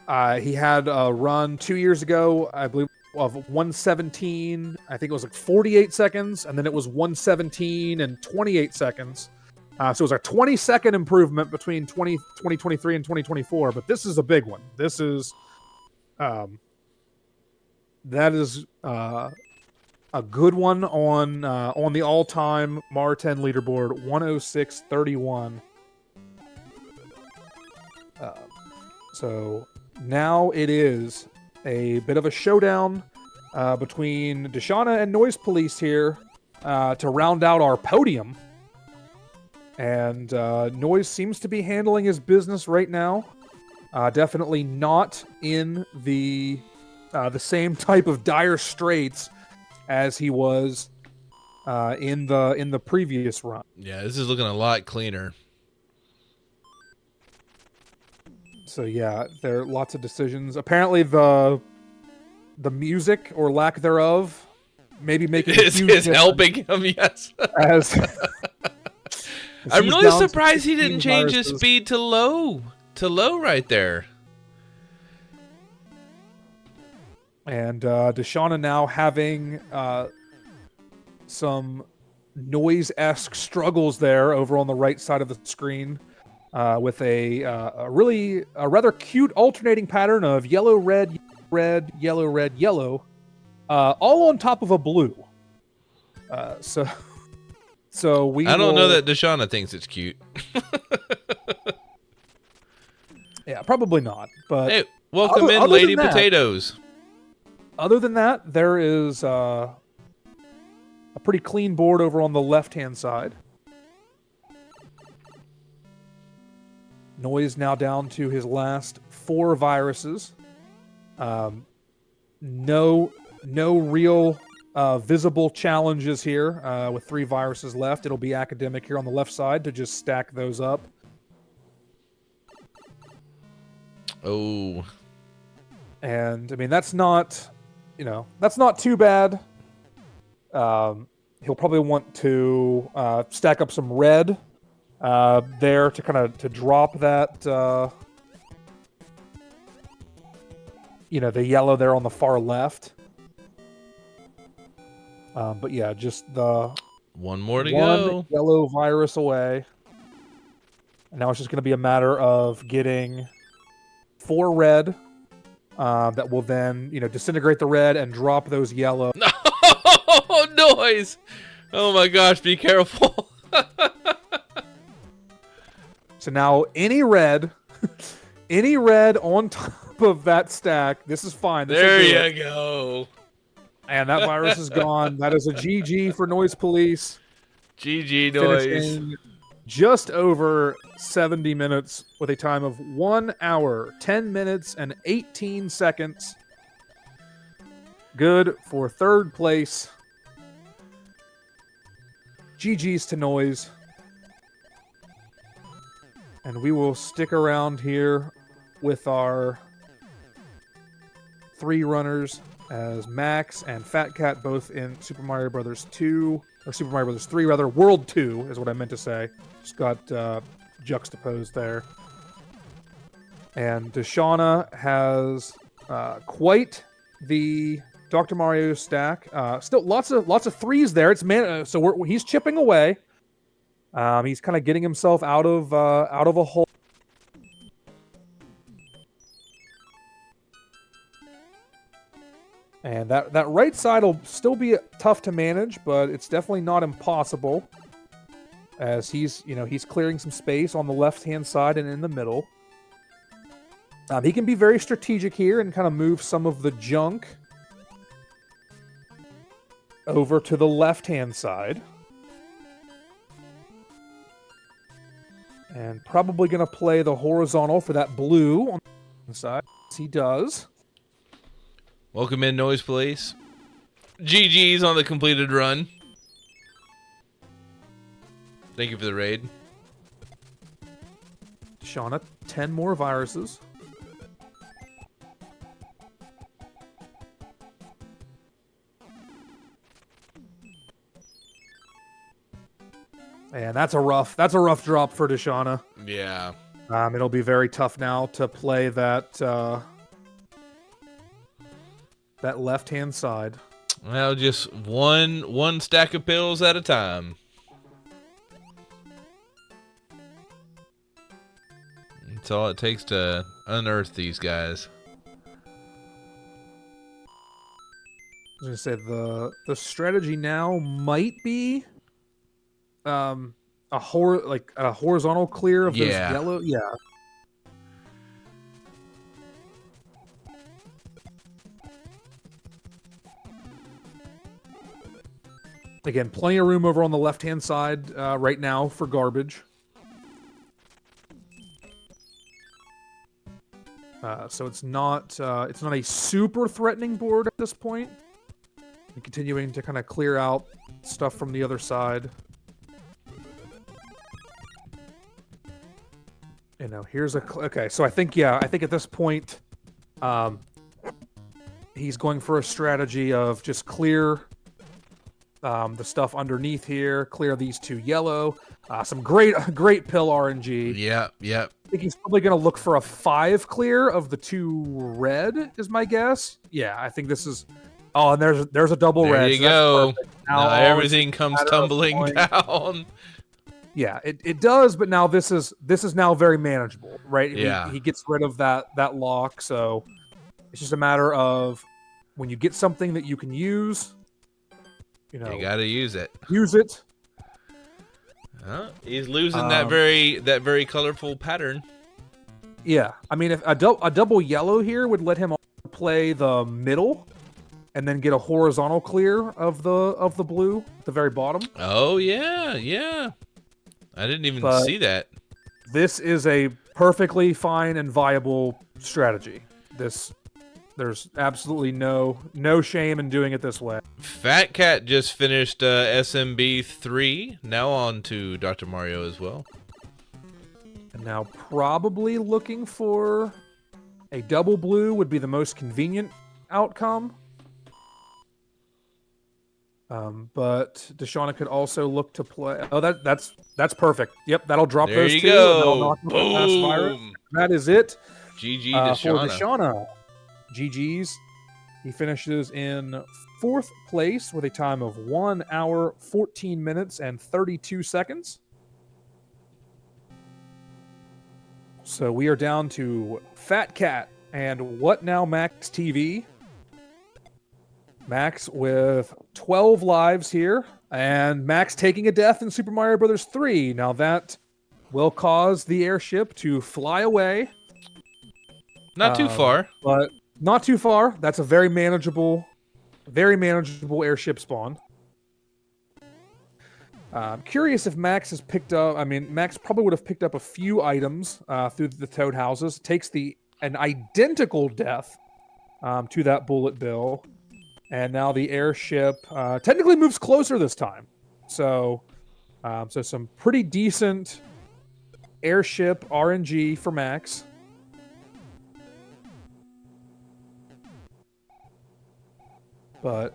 He had a run 2 years ago, I believe, of 117. I think it was like 48 seconds, and then it was 117 and 28 seconds. So it was a 20-second improvement between 2023 and 2024. But this is a big one. This is that is a good one on the all-time MAR10 leaderboard, 106.31. So now it is a bit of a showdown between Deshauna and Noise Police here to round out our podium. And Noise seems to be handling his business right now. Definitely not in the same type of dire straits as he was in the previous run. Yeah, this is looking a lot cleaner. So yeah, there are lots of decisions. Apparently the music or lack thereof maybe making is helping him, yes. as I'm really surprised he didn't change his speed to low right there. And Deshauna now having some noise-esque struggles there over on the right side of the screen with a rather cute alternating pattern of yellow, red, red, yellow, red, yellow, all on top of a blue. So we. I don't know that Deshauna thinks it's cute. Yeah, probably not. But hey, welcome in, Lady Potatoes. Other than that, there is a pretty clean board over on the left-hand side. Noise now down to his last 4 viruses. No real visible challenges here with 3 viruses left. It'll be academic here on the left side to just stack those up. Oh. And I mean, that's not, that's not too bad. He'll probably want to stack up some red there to kind of to drop that, the yellow there on the far left. But yeah, just the one more to one go. yellow virus away. And now it's just going to be a matter of getting 4 red that will then, disintegrate the red and drop those yellow. No noise! Oh my gosh, be careful. So now any red on top of that stack, this is fine. There you go. And that virus is gone. That is a GG for Noise Police. GG Noise. Finishing just over 70 minutes with a time of 1 hour, 10 minutes, and 18 seconds. Good for third place. GG's to Noise. And we will stick around here with our 3 runners as Max and Fat Cat both in Super Mario Brothers 2, or Super Mario Brothers 3 rather. World 2 is what I meant to say. Just got juxtaposed there. And Deshauna has quite the Dr. Mario stack. Still lots of 3s there. It's so he's chipping away. He's kind of getting himself out of a hole. And that right side will still be tough to manage, but it's definitely not impossible. As he's clearing some space on the left-hand side and in the middle. He can be very strategic here and kind of move some of the junk over to the left-hand side. And probably going to play the horizontal for that blue on the side. Yes, he does. Welcome in, Noise Police. GG's on the completed run. Thank you for the raid. Shauna, 10 more viruses. And that's a rough drop for Deshauna. Yeah. It'll be very tough now to play that that left-hand side. Well, just one stack of pills at a time. That's all it takes to unearth these guys. I was gonna say the strategy now might be a horizontal clear of those yellow. Yeah. Again, plenty of room over on the left-hand side right now for garbage. So it's not a super threatening board at this point. And continuing to kind of clear out stuff from the other side. Here's okay. So I think at this point, he's going for a strategy of just clear the stuff underneath here, clear these 2 yellow, some great pill RNG. Yep. I think he's probably going to look for a 5 clear of the 2 red, is my guess. Yeah, I think this is. Oh, and there's a double red. There you go. Now everything comes tumbling down. Yeah, it does, but now this is now very manageable, right? Yeah. He gets rid of that lock, so it's just a matter of when you get something that you can use, you gotta use it. Use it. He's losing that very colorful pattern. Yeah, I mean, if a double yellow here would let him play the middle, and then get a horizontal clear of the blue at the very bottom. Oh yeah. I didn't even see that. This is a perfectly fine and viable strategy. There's absolutely no shame in doing it this way. Fat Cat just finished SMB 3. Now on to Dr. Mario as well. And now probably looking for A double blue would be the most convenient outcome. But Deshauna could also look to play. Oh, that's perfect. Yep, that'll drop There those you two. go. And that'll knock out the pass virus. Boom. That is it. GG For Deshauna. Deshauna. GG's. He finishes in 4th place with a time of 1 hour, 14 minutes, and 32 seconds. So we are down to Fat Cat and What Now Max TV. Max with 12 lives here, and Max taking a death in Super Mario Bros. 3. Now that will cause the airship to fly away. Not too far. But not too far. That's a very manageable airship spawn. I'm curious if Max has picked up... I mean, Max probably would have picked up a few items through the Toad houses. Takes an identical death to that bullet bill. And now the airship technically moves closer this time. So some pretty decent airship RNG for Max. But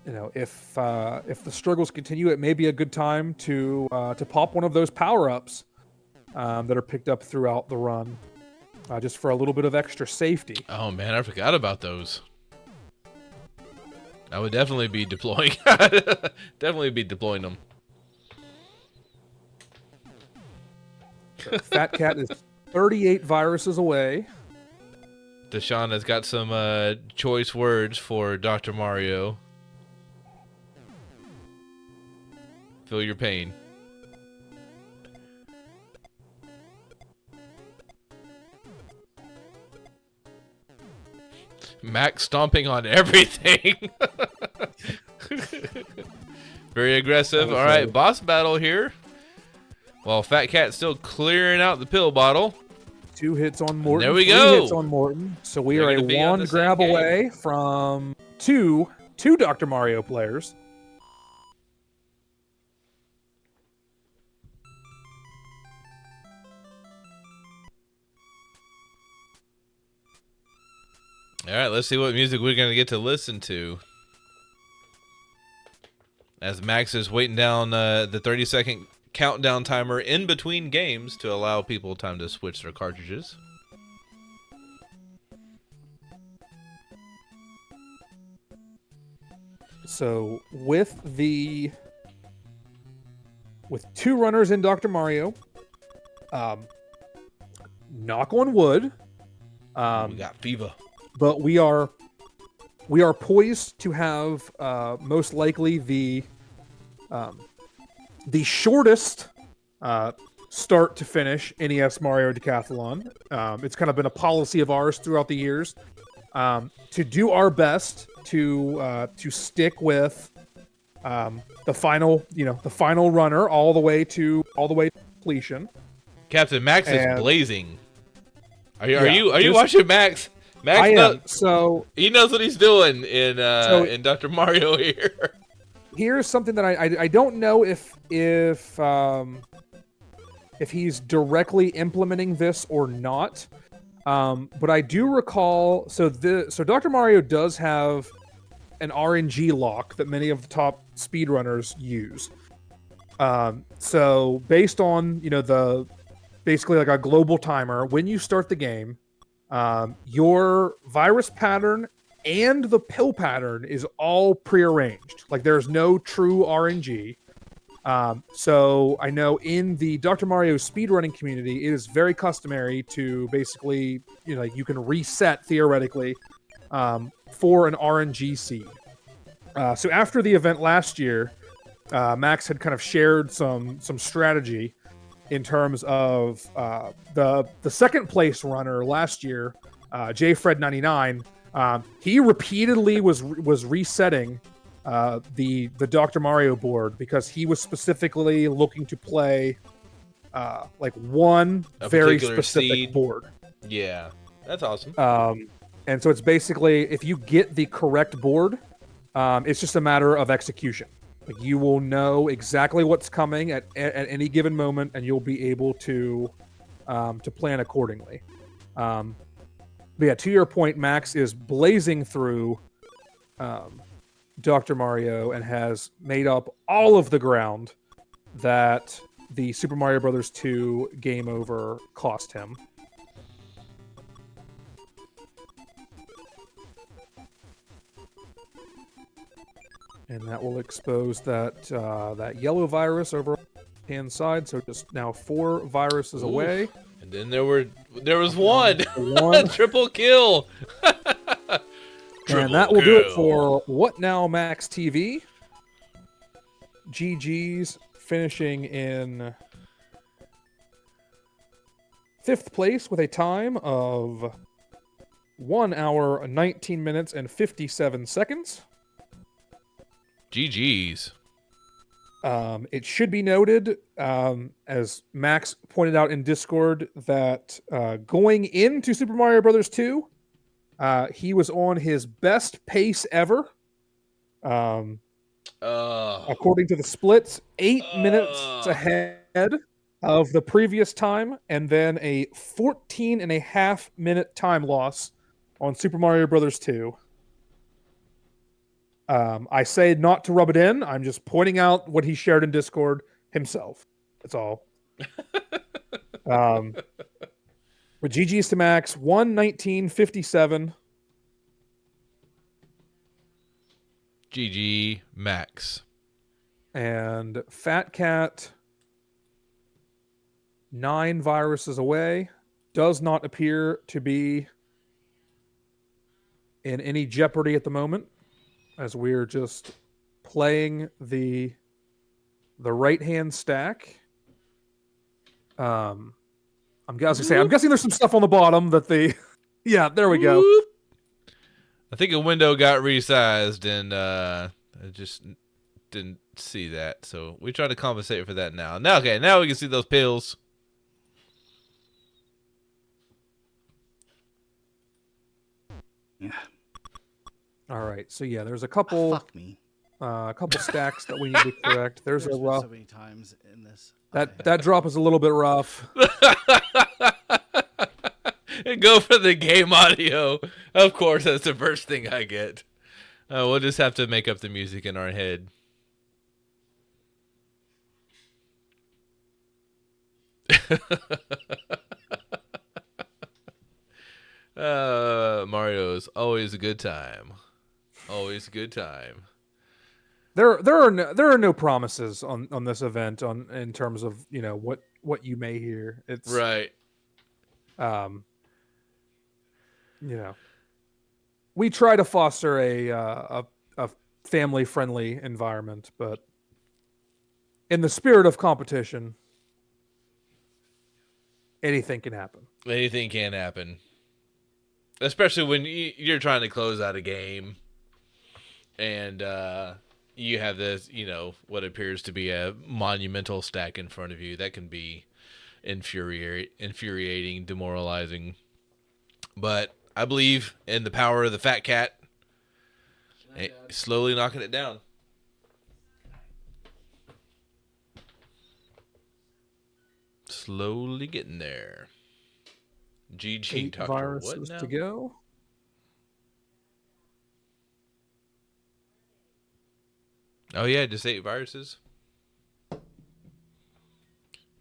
if the struggles continue, it may be a good time to pop one of those power-ups that are picked up throughout the run, just for a little bit of extra safety. Oh man, I forgot about those. I would definitely be deploying. Definitely be deploying them. So Fat Cat is 38 viruses away. Deshauna's got some choice words for Dr. Mario. Feel your pain. Max stomping on everything. Very aggressive. All right, boss battle here. While Fat Cat's still clearing out the pill bottle. 2 hits on Morton. There we 3 go. hits on Morton. So we They're are a gonna be on 1 the same grab game. away from two Dr. Mario players. All right, let's see what music we're going to get to listen to. As Max is waiting down the 30-second countdown timer in between games to allow people time to switch their cartridges. So with 2 runners in Dr. Mario, knock on wood. We got fever. But we are poised to have most likely the shortest start to finish NES Mario Decathlon. It's kind of been a policy of ours throughout the years to do our best to stick with the final runner all the way to completion. Captain Max is And- blazing. Are you watching Max? Max I knows, am. So he knows what he's doing in Dr. Mario here. here's something that I don't know if he's directly implementing this or not, but I do recall. So Dr. Mario does have an RNG lock that many of the top speedrunners use. So based on basically like a global timer, when you start the game, your virus pattern and the pill pattern is all prearranged. Like there's no true RNG. So I know in the Dr. Mario speedrunning community, it is very customary to basically, you can reset theoretically for an RNG seed. So after the event last year, Max had kind of shared some strategy in terms of the second place runner last year, JFred99. He repeatedly was resetting the Dr. Mario board because he was specifically looking to play like one very specific seed. board. Yeah, that's awesome. And so it's basically, if you get the correct board, it's just a matter of execution. Like you will know exactly what's coming at any given moment, and you'll be able to plan accordingly. But yeah, to your point, Max is blazing through Dr. Mario and has made up all of the ground that the Super Mario Brothers 2 game over cost him. And that will expose that that yellow virus over on the hand side. So just now 4 viruses away. And then there was one. One. Triple kill. And that will do it for What Now Max TV. GG's finishing in 5th place with a time of 1 hour, 19 minutes, and 57 seconds. GG's. It should be noted, as Max pointed out in Discord, that going into Super Mario Brothers 2, he was on his best pace ever. According to the splits, 8 minutes ahead of the previous time, and then a 14.5-minute time loss on Super Mario Brothers 2. I say not to rub it in. I'm just pointing out what he shared in Discord himself. That's all. With GG's to Max, 1:19:57. GG Max. And Fat Cat, 9 viruses away, does not appear to be in any jeopardy at the moment, as we're just playing the right hand stack. I'm guessing there's some stuff on the bottom that the yeah, there we go. I think a window got resized and I just didn't see that. So we try to compensate for that now. Now we can see those pills. Yeah. All right. So yeah, there's a couple stacks that we need to correct. There's a rough. So many times in this. That drop is a little bit rough. Go for the game audio. Of course, that's the first thing I get. We'll just have to make up the music in our head. Mario's always a good time. Always a good time. There are no promises on this event in terms of what you may hear. It's right. We try to foster a family friendly environment, but in the spirit of competition, anything can happen. Anything can happen. Especially when you're trying to close out a game and you have this, what appears to be a monumental stack in front of you. That can be infuriating, demoralizing. But I believe in the power of the Fat Cat. Slowly knocking it down. Slowly getting there. GG 8 Dr. viruses What now? to go. Oh yeah, just 8 viruses.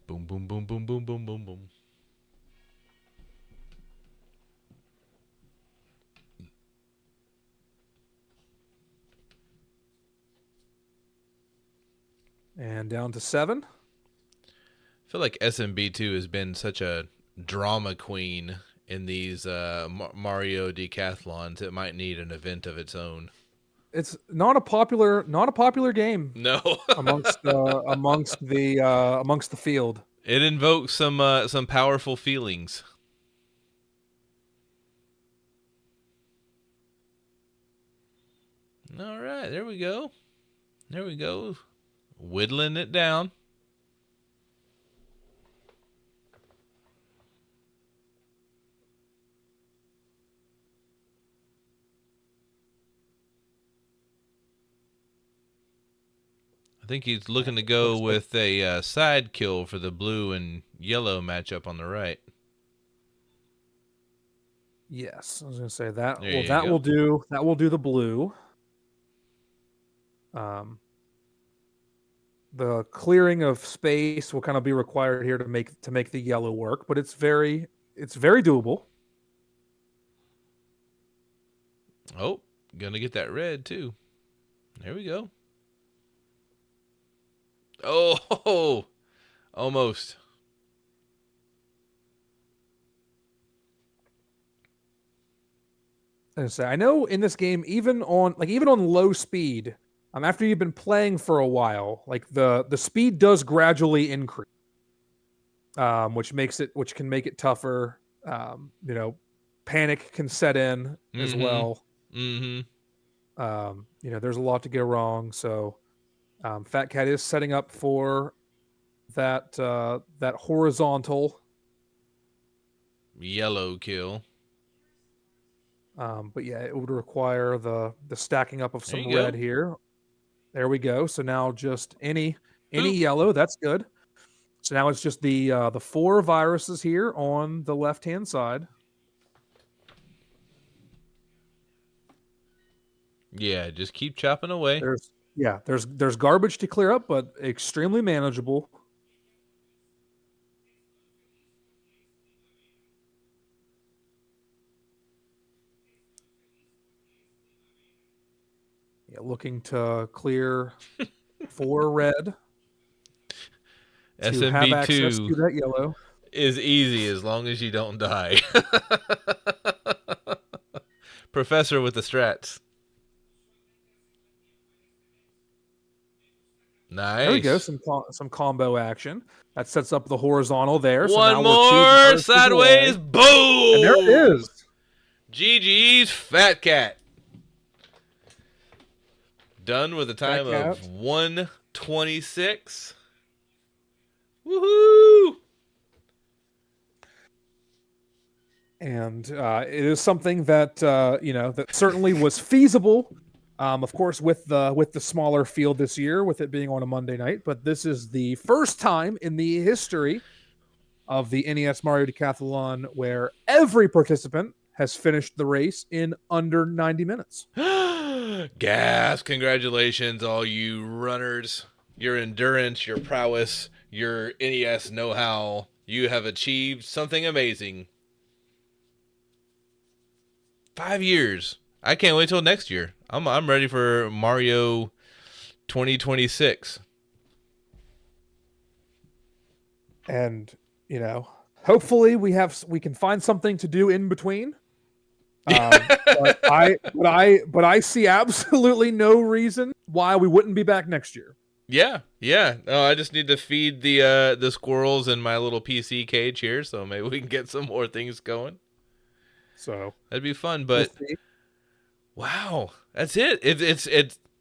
Boom, boom, boom, boom, boom, boom, boom, boom. And down to 7. I feel like SMB2 has been such a drama queen in these Mario Decathlons. It might need an event of its own. It's not a popular game. No. amongst the field. It invokes some powerful feelings. All right, there we go. There we go. Whittling it down. I think he's looking to go with a side kill for the blue and yellow matchup on the right. Yes, I was gonna say that. There Well, you that go. will do the blue. The clearing of space will kind of be required here to make the yellow work, but it's very doable. Oh, gonna get that red too. There we go. Oh, almost. And say I know in this game, even on low speed, after you've been playing for a while, like the speed does gradually increase, which can make it tougher. Panic can set in as Mm-hmm. well. Mm-hmm. There's a lot to go wrong. So, Fat Cat is setting up for that horizontal. Yellow kill. But yeah, it would require the stacking up of There some you red go. here. There we go. So now just any Oop. yellow, that's good. So now it's just the 4 viruses here on the left hand side. Yeah, just keep chopping away. There's garbage to clear up, but extremely manageable. Yeah, looking to clear 4 red to have access SMB2 to that yellow. is easy as long as you don't die. Professor with the strats. There we go. Nice. Some combo action that sets up the horizontal there. So One now we're 2 more viruses sideways. away, and there it Boom. is. GG's Fat Cat. Done with a Fat time Cat. of 1:26. Woohoo! And it is something that that certainly was feasible. Of course, with the smaller field this year, with it being on a Monday night, but this is the first time in the history of the NES Mario Decathlon where every participant has finished the race in under 90 minutes. Gas! Congratulations, all you runners. Your endurance, your prowess, your NES know-how. You have achieved something amazing. 5 years. I can't wait till next year. I'm ready for Mario 2026. And hopefully we can find something to do in between. But I see absolutely no reason why we wouldn't be back next year. Yeah. No, I just need to feed the squirrels in my little PC cage here, so maybe we can get some more things going. So That'd be fun. we'll But see. wow, that's it. It's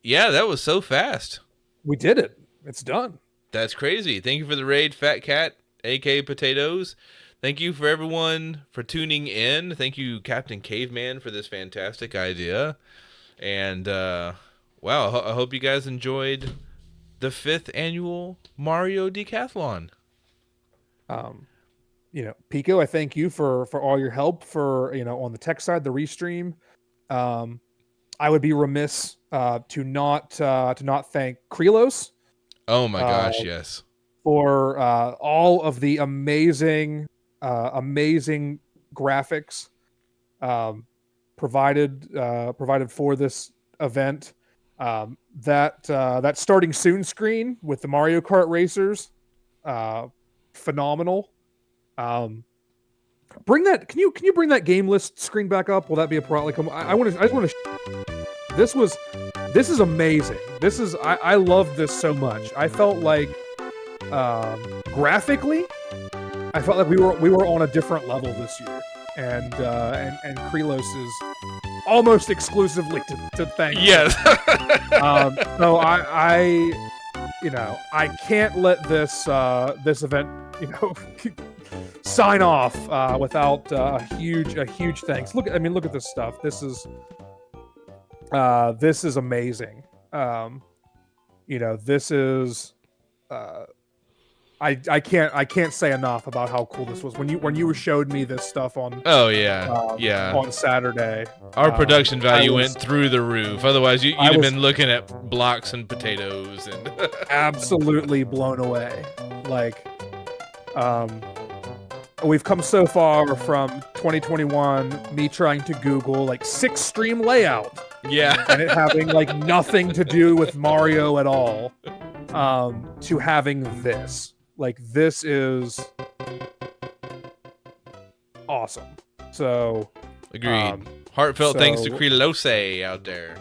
yeah, that was so fast. We did it. It's done. That's crazy. Thank you for the raid, Fat Cat, aka Potatoes. Thank you for everyone for tuning in. Thank you, Captain Caveman, for this fantastic idea. And wow, I hope you guys enjoyed the 5th annual Mario Decathlon. Pico, I thank you for all your help for on the tech side, the restream. I would be remiss to not thank Krelos. Oh my gosh, yes. For all of the amazing graphics provided for this event. That starting soon screen with the Mario Kart racers, phenomenal. Bring that. Can you bring that game list screen back up? Will that be a problem? I just want to. This is amazing. I love this so much. I felt like graphically, I felt like we were on a different level this year, and Krelos is almost exclusively to thank. Yes. So I can't let this event sign off without a huge thanks. Look at this stuff. This is amazing. This is I can't say enough about how cool this was. When you showed me this stuff on Oh yeah, on Saturday, Our production value was- went through the roof. Otherwise, you'd I have was- been looking at blocks and potatoes and. absolutely blown away. Like, we've come so far from 2021, me trying to Google like 6-stream layout Yeah. and it having like nothing to do with Mario at all, to having this. Like, this is awesome. So, Agreed. Heartfelt thanks to so- Krilose out there.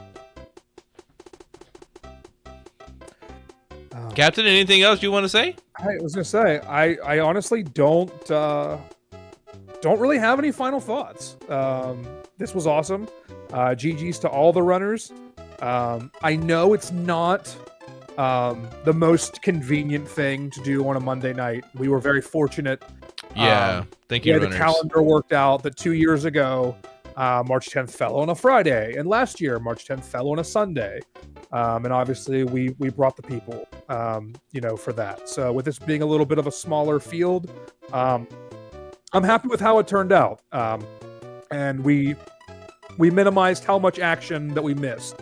Captain, anything else you want to say? I was gonna say, I honestly don't really have any final thoughts. This was awesome. GG's to all the runners. I know it's not the most convenient thing to do on a Monday night. We were very fortunate. Yeah. Thank you, The runners. calendar worked out that 2 years ago, March 10th fell on a Friday, and last year March 10th fell on a Sunday. And obviously we brought the people, for that. So with this being a little bit of a smaller field, I'm happy with how it turned out. And we minimized how much action that we missed.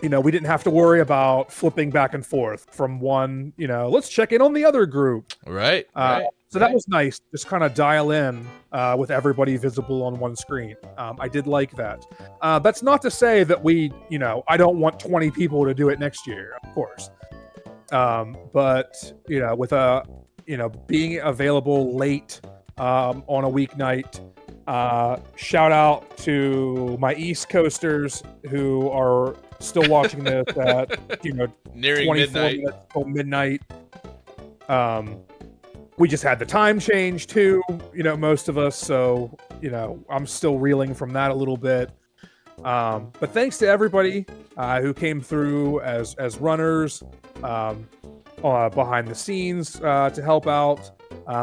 We didn't have to worry about flipping back and forth from one, let's check in on the other group. Right. So that was nice. Just kind of dial in with everybody visible on one screen. I did like that. That's not to say that I don't want 20 people to do it next year, of course. But with being available late on a weeknight, shout out to my East Coasters who are still watching this at Nearing 24 midnight. minutes till midnight. We just had the time change too, most of us. So, I'm still reeling from that a little bit. But thanks to everybody who came through as runners, behind the scenes to help out.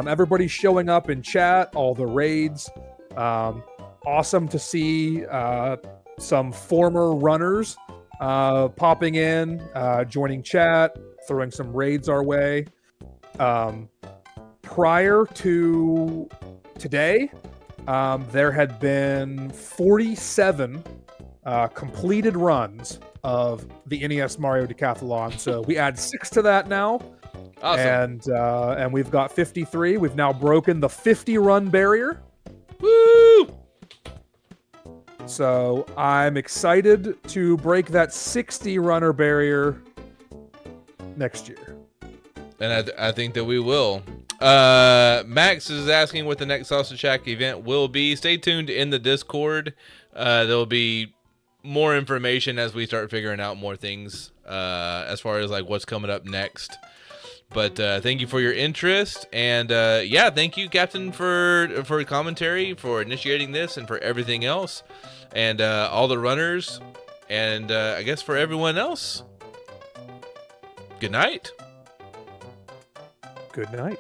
Everybody showing up in chat, all the raids. Awesome to see some former runners popping in, joining chat, throwing some raids our way. Prior to today, there had been 47 completed runs of the NES Mario Decathlon. So we add 6 to that now. Awesome. And we've got 53. We've now broken the 50-run barrier. Woo! So I'm excited to break that 60-runner barrier next year. And I think that we will. Max is asking what the next Salsa Shack event will be. Stay tuned in the Discord. There'll be more information as we start figuring out more things as far as like what's coming up next. But thank you for your interest, and thank you, Captain, for commentary, for initiating this, and for everything else, and all the runners, and I guess for everyone else. Good night. Good night.